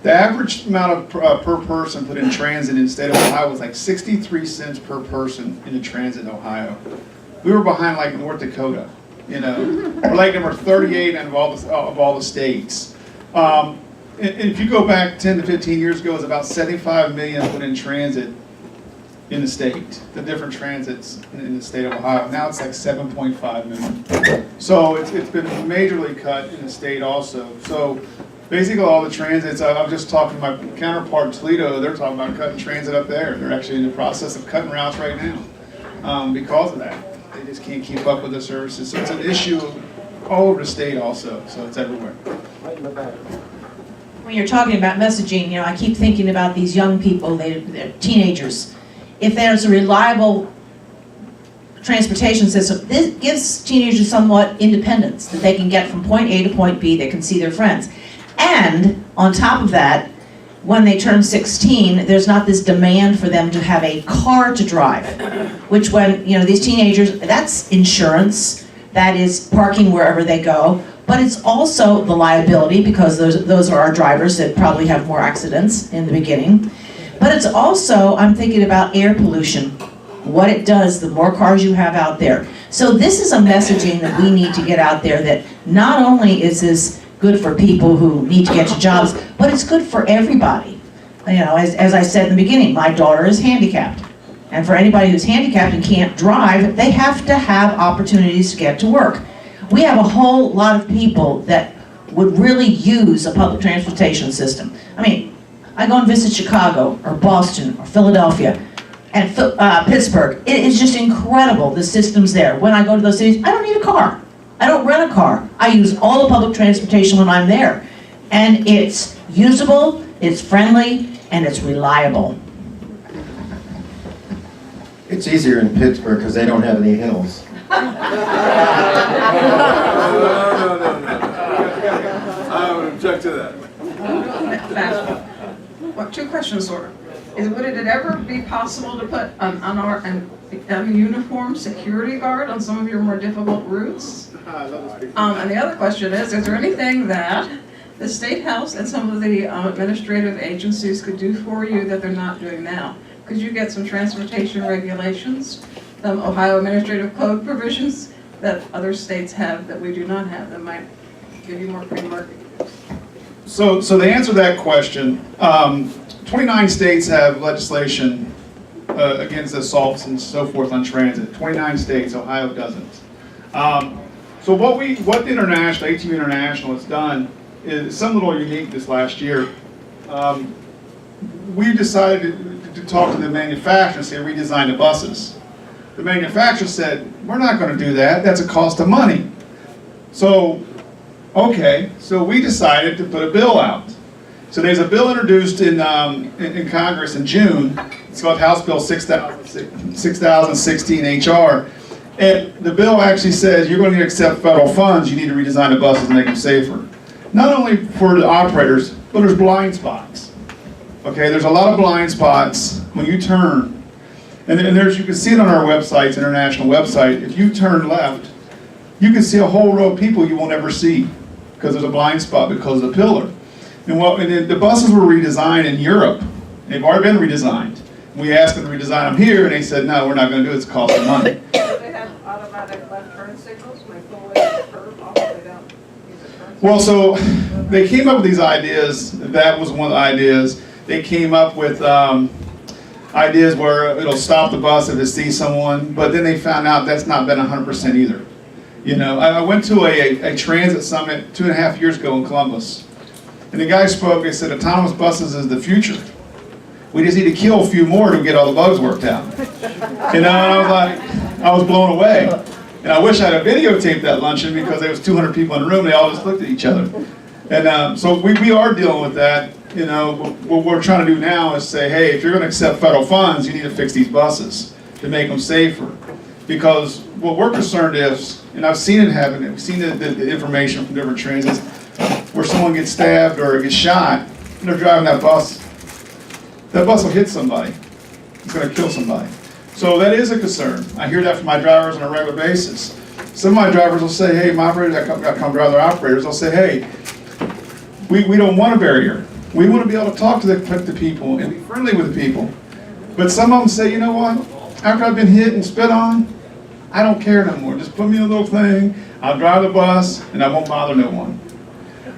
The average amount of per person put in transit in the state of Ohio was like 63 cents per person in the transit in Ohio. We were behind like North Dakota, you know. We're like number 38 of all the states. And if you go back 10 to 15 years ago, it was about 75 million put in transit in the state, the different transits in the state of Ohio. Now it's like 7.5 million. So it's been majorly cut in the state also. So basically all the transits, I'm just talking to my counterpart in Toledo, they're talking about cutting transit up there. They're actually in the process of cutting routes right now because of that. They just can't keep up with the services. So it's an issue all over the state also, so it's everywhere. When you're talking about messaging, you know, I keep thinking about these young people, they're teenagers. If there's a reliable transportation system, this gives teenagers somewhat independence, that they can get from point A to point B, they can see their friends. And on top of that, when they turn 16, there's not this demand for them to have a car to drive, which when, you know, these teenagers, that's insurance, that is parking wherever they go, but it's also the liability because those are our drivers that probably have more accidents in the beginning. But it's also, I'm thinking about air pollution, what it does, the more cars you have out there. So this is a messaging that we need to get out there, that not only is this good for people who need to get to jobs, but it's good for everybody. You know, as I said in the beginning, my daughter is handicapped. And for anybody who's handicapped and can't drive, they have to have opportunities to get to work. We have a whole lot of people that would really use a public transportation system. I mean, I go and visit Chicago or Boston or Philadelphia and Pittsburgh. It is just incredible, the systems there. When I go to those cities, I don't need a car. I don't rent a car. I use all the public transportation when I'm there. And it's usable, it's friendly, and it's reliable. It's easier in Pittsburgh because they don't have any hills. No. I would object to that. Well, two questions, sort of. Would it ever be possible to put a uniform security guard on some of your more difficult routes? And the other question is there anything that the State House and some of the administrative agencies could do for you that they're not doing now? Could you get some transportation regulations, some Ohio Administrative Code provisions that other states have that we do not have that might give you more free market? So to answer that question, 29 states have legislation against assaults and so forth on transit. 29 states, Ohio doesn't. So what the International, ATU International has done is something a little unique this last year. We decided to talk to the manufacturer and say redesign the buses. The manufacturer said, we're not going to do that, that's a cost of money. So, okay, so we decided to put a bill out. So there's a bill introduced in Congress in June. It's called House Bill 6016 HR. And the bill actually says you're going to need to accept federal funds, you need to redesign the buses and make them safer. Not only for the operators, but there's blind spots. Okay, there's a lot of blind spots when you turn. And there's, you can see it on our website, international website. If you turn left, you can see a whole row of people you won't ever see because there's a blind spot because of the pillar. And the buses were redesigned in Europe. They've already been redesigned. We asked them to redesign them here, and they said, no, we're not going to do it. It's costing money. Do they have automatic left turn signals when they pull away the curb off they don't use a turn? Well, so they came up with these ideas. That was one of the ideas. They came up with ideas where it'll stop the bus if it sees someone, but then they found out that's not been 100% either. You know, I went to a transit summit 2.5 years ago in Columbus, and the guy spoke, he said autonomous buses is the future. We just need to kill a few more to get all the bugs worked out. You know, and I was like, I was blown away. And I wish I had videotaped that luncheon because there was 200 people in the room, they all just looked at each other. And so we are dealing with that. You know, what we're trying to do now is say, hey, if you're going to accept federal funds, you need to fix these buses to make them safer. Because what we're concerned is, and I've seen it happen, we've seen the information from different transits, where someone gets stabbed or gets shot, and they're driving that bus will hit somebody. It's going to kill somebody. So that is a concern. I hear that from my drivers on a regular basis. Some of my drivers will say, hey, my operators, I come drive their operators, they'll say, hey, we don't want a barrier. We want to be able to talk to the people and be friendly with the people. But some of them say, you know what, after I've been hit and spit on, I don't care no more. Just put me in a little thing, I'll drive the bus, and I won't bother no one.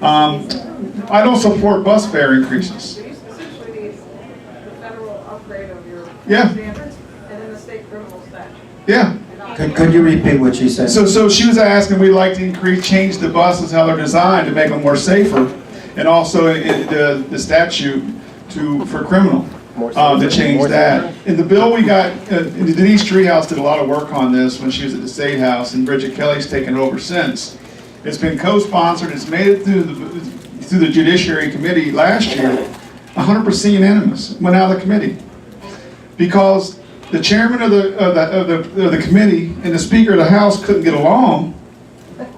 I don't support bus fare increases. So you essentially need the federal upgrade of your Yeah. standards and then the state criminal statute. Yeah. Could you repeat what she said? So she was asking, we'd like to change the buses, how they're designed to make them more safer, and also the statute for criminal, to change that. In the bill we got, Denise Treehouse did a lot of work on this when she was at the State House, and Bridget Kelly's taken over since. It's been co-sponsored, it's made it through the Judiciary Committee last year, 100% unanimous, went out of the committee. Because the chairman of the committee and the Speaker of the House couldn't get along.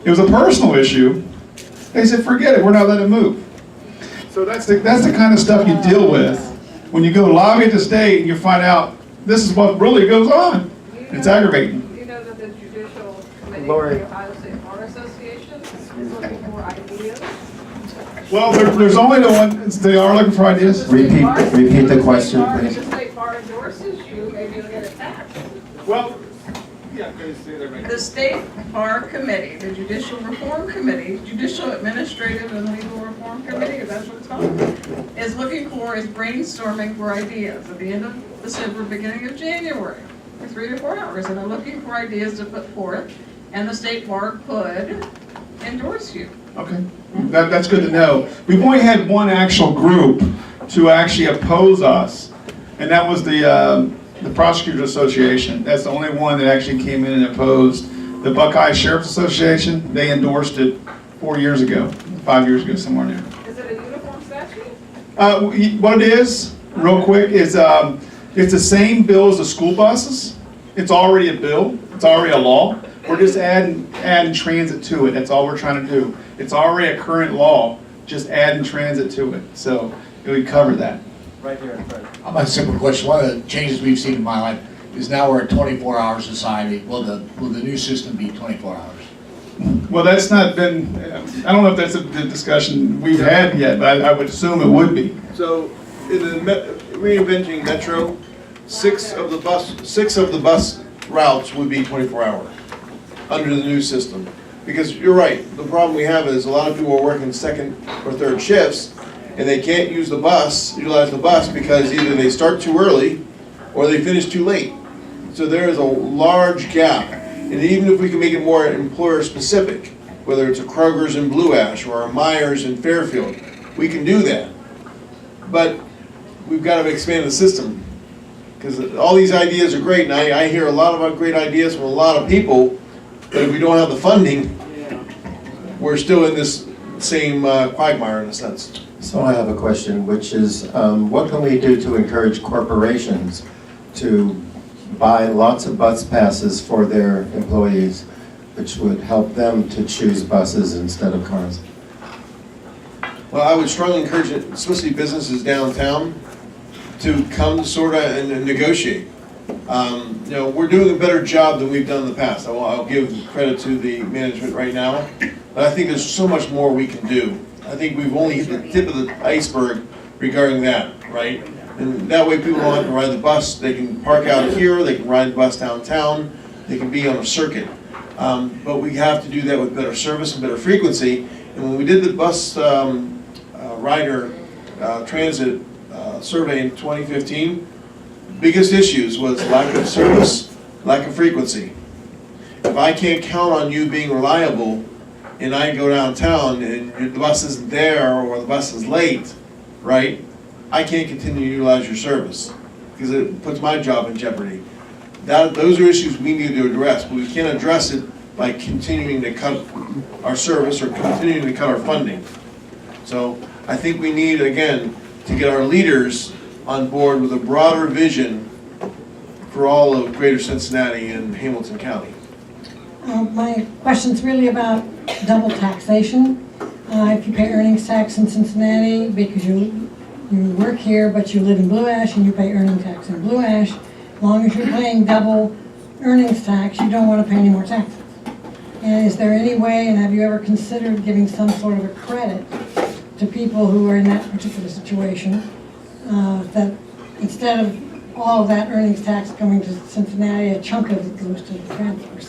It was a personal issue. They said, forget it, we're not letting it move. So that's the kind of stuff you deal with when you go lobby at the state and you find out this is what really goes on. It's aggravating. Do you know that the Judicial Committee of the Ohio State Bar Association is looking for ideas? Well, there's only the one, they are looking for ideas. Repeat the question, If please. the state bar endorses you, maybe you'll get attacked. Well, The State Bar Committee, the Judicial Reform Committee, Judicial Administrative and Legal Reform Committee, if that's what it's called, is brainstorming for ideas at the end of December, beginning of January, for 3 to 4 hours, and they're looking for ideas to put forth, and the State Bar could endorse you. Okay, that's good to know. We've only had one actual group to actually oppose us, and that was the Prosecutors Association. That's the only one that actually came in and opposed. The Buckeye Sheriff's Association, they endorsed it 4 years ago, 5 years ago, somewhere in there. Is it a uniform statute? What it is, real quick, is it's the same bill as the school buses. It's already a bill, it's already a law. We're just adding transit to it. That's all we're trying to do. It's already a current law, just adding transit to it. So we cover that. Right here in front. How about a simple question? One of the changes we've seen in my life is now we're a 24-hour society. Will the new system be 24 hours? Well, that's not been, I don't know if that's the discussion we've had yet, but I would assume it would be. So, in the reinventing Metro, six of the bus routes would be 24-hour under the new system. Because you're right, the problem we have is a lot of people are working second or third shifts, and they can't utilize the bus because either they start too early or they finish too late. So there is a large gap. And even if we can make it more employer specific, whether it's a Kroger's in Blue Ash or a Myers in Fairfield, we can do that. But we've got to expand the system. Because all these ideas are great, and I hear a lot of great ideas from a lot of people, but if we don't have the funding, we're still in this same quagmire in a sense. So I have a question, which is, what can we do to encourage corporations to buy lots of bus passes for their employees, which would help them to choose buses instead of cars? Well, I would strongly encourage it, especially businesses downtown, to come to SORTA and negotiate. We're doing a better job than we've done in the past. I'll give credit to the management right now, but I think there's so much more we can do. I think we've only hit the tip of the iceberg regarding that, right? And that way people don't have to ride the bus. They can park out here, they can ride the bus downtown, they can be on a circuit. But we have to do that with better service and better frequency. And when we did the bus rider transit survey in 2015, biggest issues was lack of service, lack of frequency. If I can't count on you being reliable and I go downtown and the bus isn't there or the bus is late, right? I can't continue to utilize your service because it puts my job in jeopardy. Those are issues we need to address, but we can't address it by continuing to cut our service or continuing to cut our funding. So I think we need, again, to get our leaders on board with a broader vision for all of Greater Cincinnati and Hamilton County. My question's really about double taxation. If you pay earnings tax in Cincinnati because you work here, but you live in Blue Ash and you pay earnings tax in Blue Ash, as long as you're paying double earnings tax, you don't want to pay any more taxes. And is there any way, and have you ever considered giving some sort of a credit to people who are in that particular situation, that instead of all of that earnings tax coming to Cincinnati, a chunk of it goes to the transfer,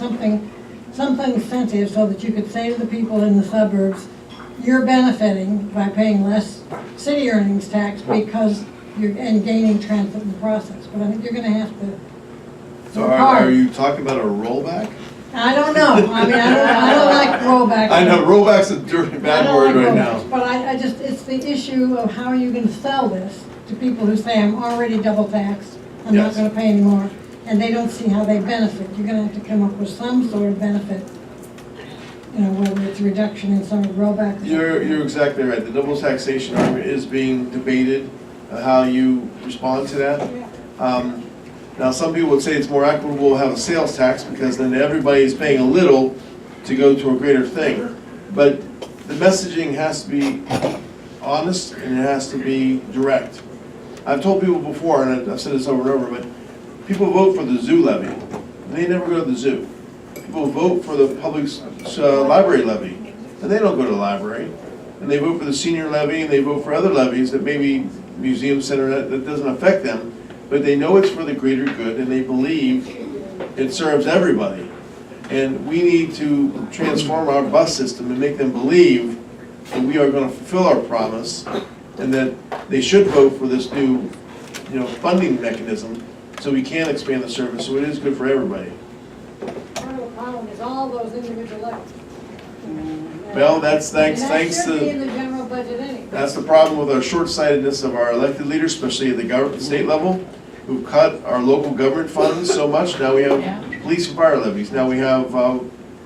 some incentive so that you could say to the people in the suburbs, you're benefiting by paying less city earnings tax because you're gaining transit in the process. But I think you're going to have to. So are you talking about a rollback? I don't know. I mean, I don't like rollback. I know rollback's a dirty bad word right now. But I just, it's the issue of how are you going to sell this to people who say, I'm already double taxed, I'm not going to pay anymore, and they don't see how they benefit. You're going to have to come up with some sort of benefit, you know, whether it's a reduction in some rollback. You're exactly right. The double taxation argument is being debated, how you respond to that. Now, some people would say it's more equitable to have a sales tax because then everybody is paying a little to go to a greater thing. But the messaging has to be honest and it has to be direct. I've told people before, and I've said this over and over, but people vote for the zoo levy, and they never go to the zoo. People vote for the public library levy, and they don't go to the library. And they vote for the senior levy, and they vote for other levies that maybe museum center, that doesn't affect them. But they know it's for the greater good, and they believe it serves everybody. And we need to transform our bus system and make them believe that we are going to fulfill our promise, and that they should vote for this new, funding mechanism, so we can expand the service, so it is good for everybody. Part of the problem is all those individual levies. Well, that's thanks that should be in to. the general budget anyway. That's the problem with our short-sightedness of our elected leaders, especially at the state level, who've cut our local government funds so much. Now we have police and fire levies. Now we have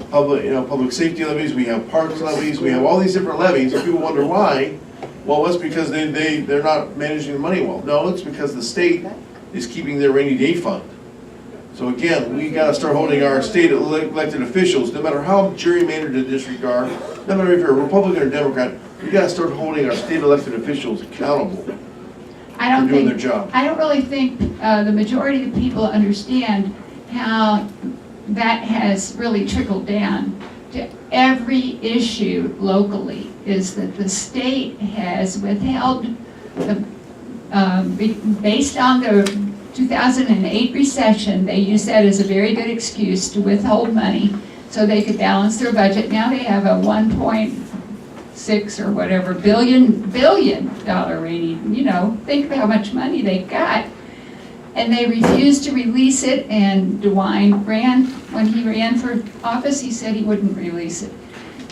public safety levies. We have parks levies. We have all these different levies. And people wonder why. Well, it's because they're not managing the money well. No, it's because the state is keeping their rainy day fund. So again, we got to start holding our state elected officials, no matter how gerrymandered the district are, no matter if you're a Republican or Democrat, we got to start holding our state elected officials accountable for doing their job. I don't really think the majority of the people understand how that has really trickled down to every issue locally, is that the state has withheld, based on the 2008 recession, they used that as a very good excuse to withhold money so they could balance their budget. Now they have a 1.6 or whatever billion rating. Think of how much money they got. And they refused to release it, and DeWine when he ran for office, he said he wouldn't release it.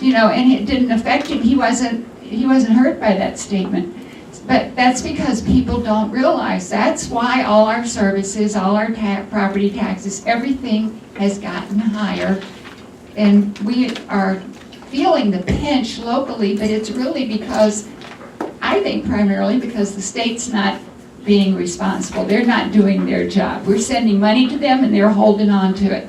And it didn't affect him. He wasn't hurt by that statement. But that's because people don't realize. That's why all our services, all our property taxes, everything has gotten higher. And we are feeling the pinch locally, but it's really because, I think primarily because the state's not being responsible. They're not doing their job. We're sending money to them and they're holding on to it.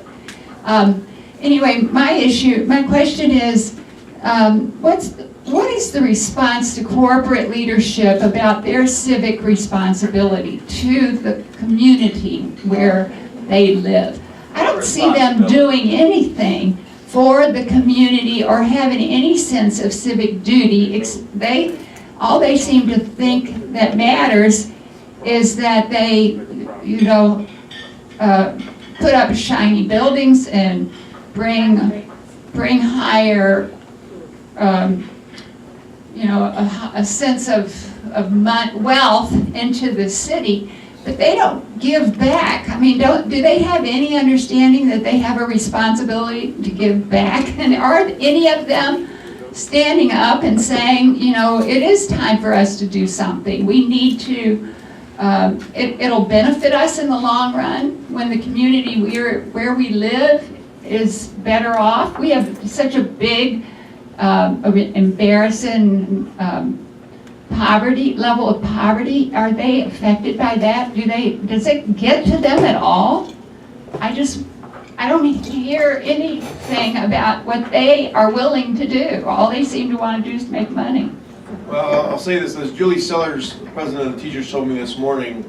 Anyway, my question is, what is the response to corporate leadership about their civic responsibility to the community where they live? I don't see them doing anything for the community or having any sense of civic duty. All they seem to think that matters is that they, put up shiny buildings and bring higher a sense of wealth into the city, but they don't give back. I mean, do they have any understanding that they have a responsibility to give back? And are any of them standing up and saying, you know, it is time for us to do something. We need to, it'll benefit us in the long run when the community where we live is better off. We have such a big, embarrassing poverty, level of poverty. Are they affected by that? Does it get to them at all? I don't hear anything about what they are willing to do. All they seem to want to do is make money. Well, I'll say this, as Julie Sellers, president of the teachers, told me this morning,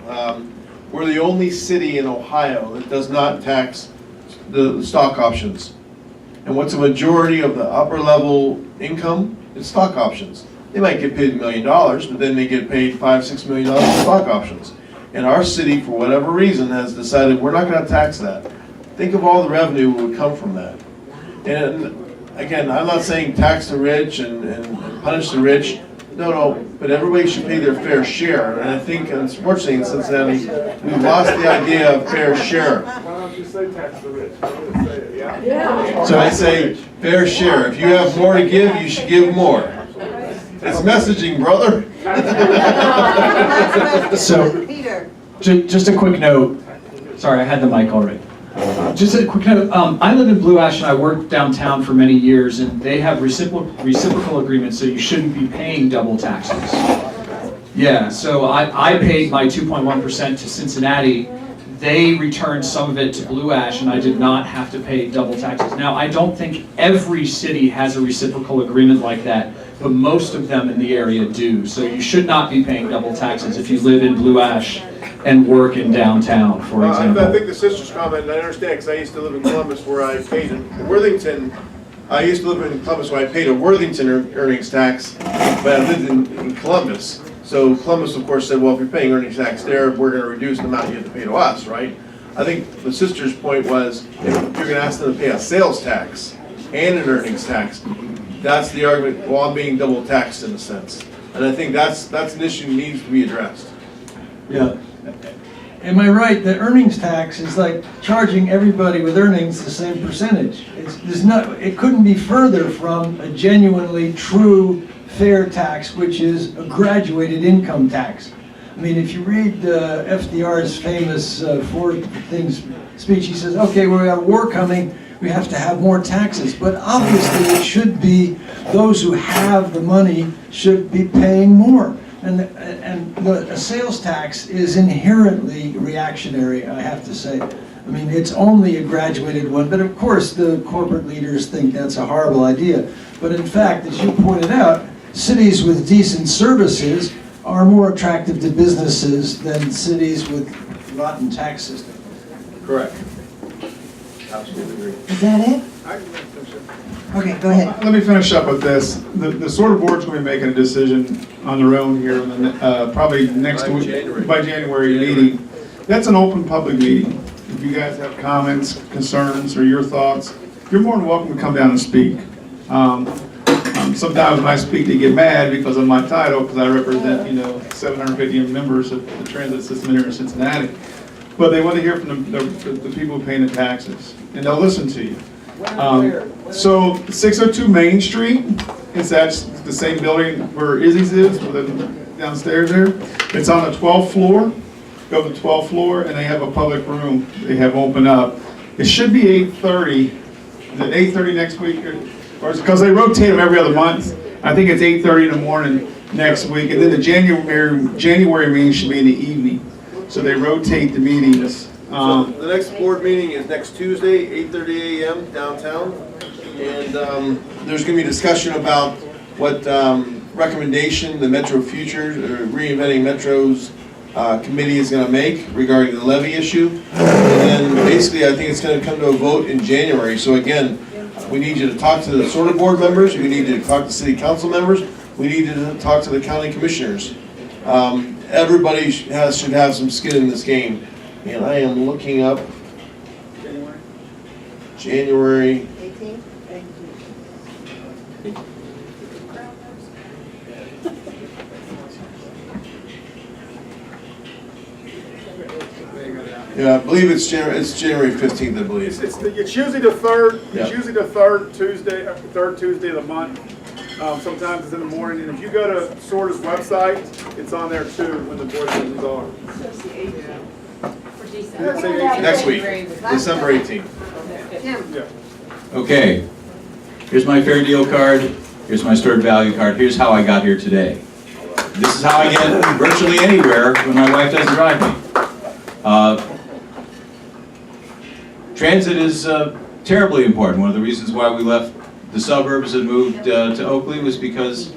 we're the only city in Ohio that does not tax the stock options. And what's a majority of the upper level income? It's stock options. They might get paid $1 million, but then they get paid $5-6 million in stock options. And our city, for whatever reason, has decided we're not going to tax that. Think of all the revenue that would come from that. And again, I'm not saying tax the rich and punish the rich. No, but everybody should pay their fair share. And I think, unfortunately, in Cincinnati, we've lost the idea of fair share. Why don't you say tax the rich? I'm gonna say it, yeah. So I say fair share. If you have more to give, you should give more. It's messaging, brother. So, just a quick note. Sorry, I had the mic already. Just a quick note. I live in Blue Ash and I worked downtown for many years, and they have reciprocal agreements, so you shouldn't be paying double taxes. Yeah, so I paid my 2.1% to Cincinnati. They returned some of it to Blue Ash, and I did not have to pay double taxes. Now, I don't think every city has a reciprocal agreement like that, but most of them in the area do. So you should not be paying double taxes if you live in Blue Ash and work in downtown, for example. I think the sister's comment, and I understand, because I used to live in Columbus where I paid in Worthington. I used to live in Columbus where I paid a Worthington earnings tax, but I lived in Columbus. So Columbus, of course, said, well, if you're paying earnings tax there, we're going to reduce the amount you have to pay to us, right? I think the sister's point was, if you're going to ask them to pay a sales tax and an earnings tax, that's the argument, well, I'm being double taxed in a sense. And I think that's an issue that needs to be addressed. Yeah. Am I right? The earnings tax is like charging everybody with earnings the same percentage. It couldn't be further from a genuinely true fair tax, which is a graduated income tax. I mean, if you read FDR's famous Four Things speech, he says, okay, we have war coming, we have to have more taxes. But obviously it should be those who have the money should be paying more. And a sales tax is inherently reactionary, I have to say. I mean, it's only a graduated one, but of course the corporate leaders think that's a horrible idea. But in fact, as you pointed out, cities with decent services are more attractive to businesses than cities with rotten tax system. Correct. Absolutely agree. Is that it? Okay, go ahead. Let me finish up with this. The SORTA board's going to be making a decision on their own here, probably next week, by January meeting. That's an open public meeting. If you guys have comments, concerns, or your thoughts, you're more than welcome to come down and speak. Sometimes when I speak, they get mad because of my title, because I represent, 750 members of the transit system here in Cincinnati. But they want to hear from the people paying the taxes, and they'll listen to you. So 602 Main Street, it's actually the same building where Izzy's is, downstairs there. It's on the 12th floor. Go to the 12th floor, and they have a public room they have open up. It should be 8:30. Is it 8:30 next week? Or because they rotate them every other month. I think it's 8:30 in the morning next week, and then the January meeting should be in the evening. So they rotate the meetings. So the next board meeting is next Tuesday, 8:30 a.m. downtown. And there's going to be discussion about what recommendation the Metro Future, or Reinventing Metro's committee is going to make regarding the levy issue. And then basically I think it's going to come to a vote in January. So again, we need you to talk to the SORTA board members, we need to talk to city council members, we need to talk to the county commissioners. Everybody should have some skin in this game. And I am looking up January 18th? Yeah, I believe it's January 15th, I believe. It's usually the third. Yeah. It's usually the third Tuesday of the month. Sometimes it's in the morning, and if you go to SORTA's website, it's on there too when the board meetings are. Next week, December 18th. Okay, here's my fair deal card, here's my stored value card, here's how I got here today. This is how I get virtually anywhere when my wife doesn't drive me. Transit is terribly important. One of the reasons why we left the suburbs and moved to Oakley was because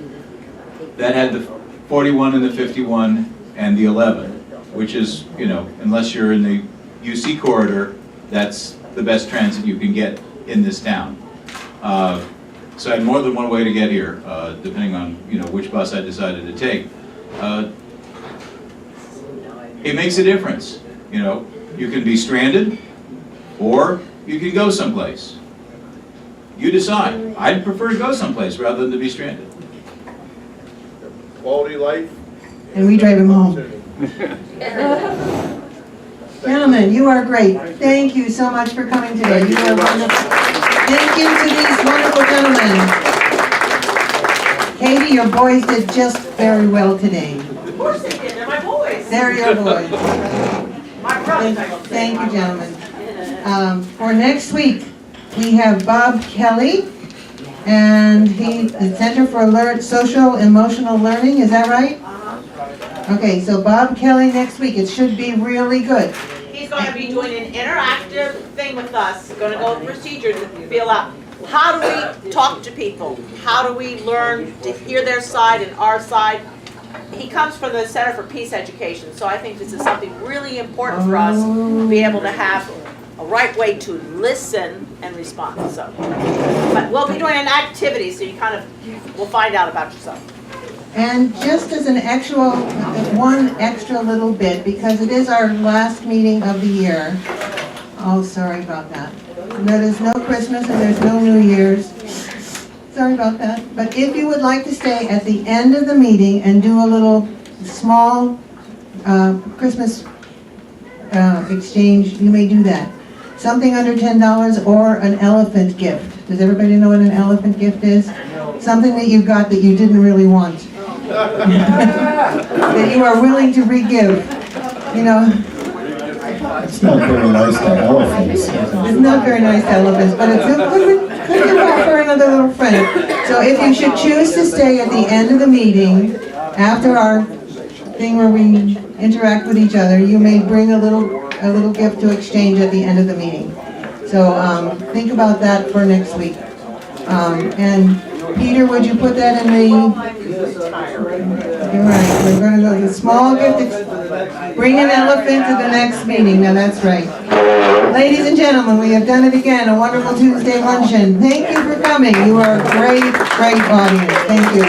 that had the 41 and the 51 and the 11, which is, you know, unless you're in the UC corridor, that's the best transit you can get in this town. So I had more than one way to get here, depending on, you know, which bus I decided to take. It makes a difference, you know. You can be stranded, or you can go someplace. You decide. I'd prefer to go someplace rather than to be stranded. Quality life. And we drive him home. Gentlemen, you are great. Thank you so much for coming today. You are wonderful. Thank you to these wonderful gentlemen. Katie, your boys did just very well today. Of course they did, they're my boys. They're your boys. My brothers. Thank you, gentlemen. For next week, we have Bob Kelly, and he's the Center for Social Emotional Learning, is that right? Okay, so Bob Kelly next week, it should be really good. He's going to be doing an interactive thing with us. He's going to go over procedures to feel out how do we talk to people? How do we learn to hear their side and our side? He comes from the Center for Peace Education, so I think this is something really important for us to be able to have a right way to listen and respond. So, but we'll be doing an activity, so you kind of will find out about yourself. And just as an actual, one extra little bit, because it is our last meeting of the year. Oh, sorry about that. There's no Christmas and there's no New Year's. Sorry about that. But if you would like to stay at the end of the meeting and do a little small Christmas exchange, you may do that. Something under $10 or an elephant gift. Does everybody know what an elephant gift is? Something that you got that you didn't really want. That you are willing to re-give. You know. It's not very nice to elephants. It's not very nice to elephants, but it's a good gift for another little friend. So if you should choose to stay at the end of the meeting, after our thing where we interact with each other, you may bring a little gift to exchange at the end of the meeting. So think about that for next week. And Peter, would you put that in the... You're right, we're going to go to the small gift, bring an elephant to the next meeting. Now that's right. Ladies and gentlemen, we have done it again, a wonderful Tuesday luncheon. Thank you for coming. You are a great, great audience. Thank you.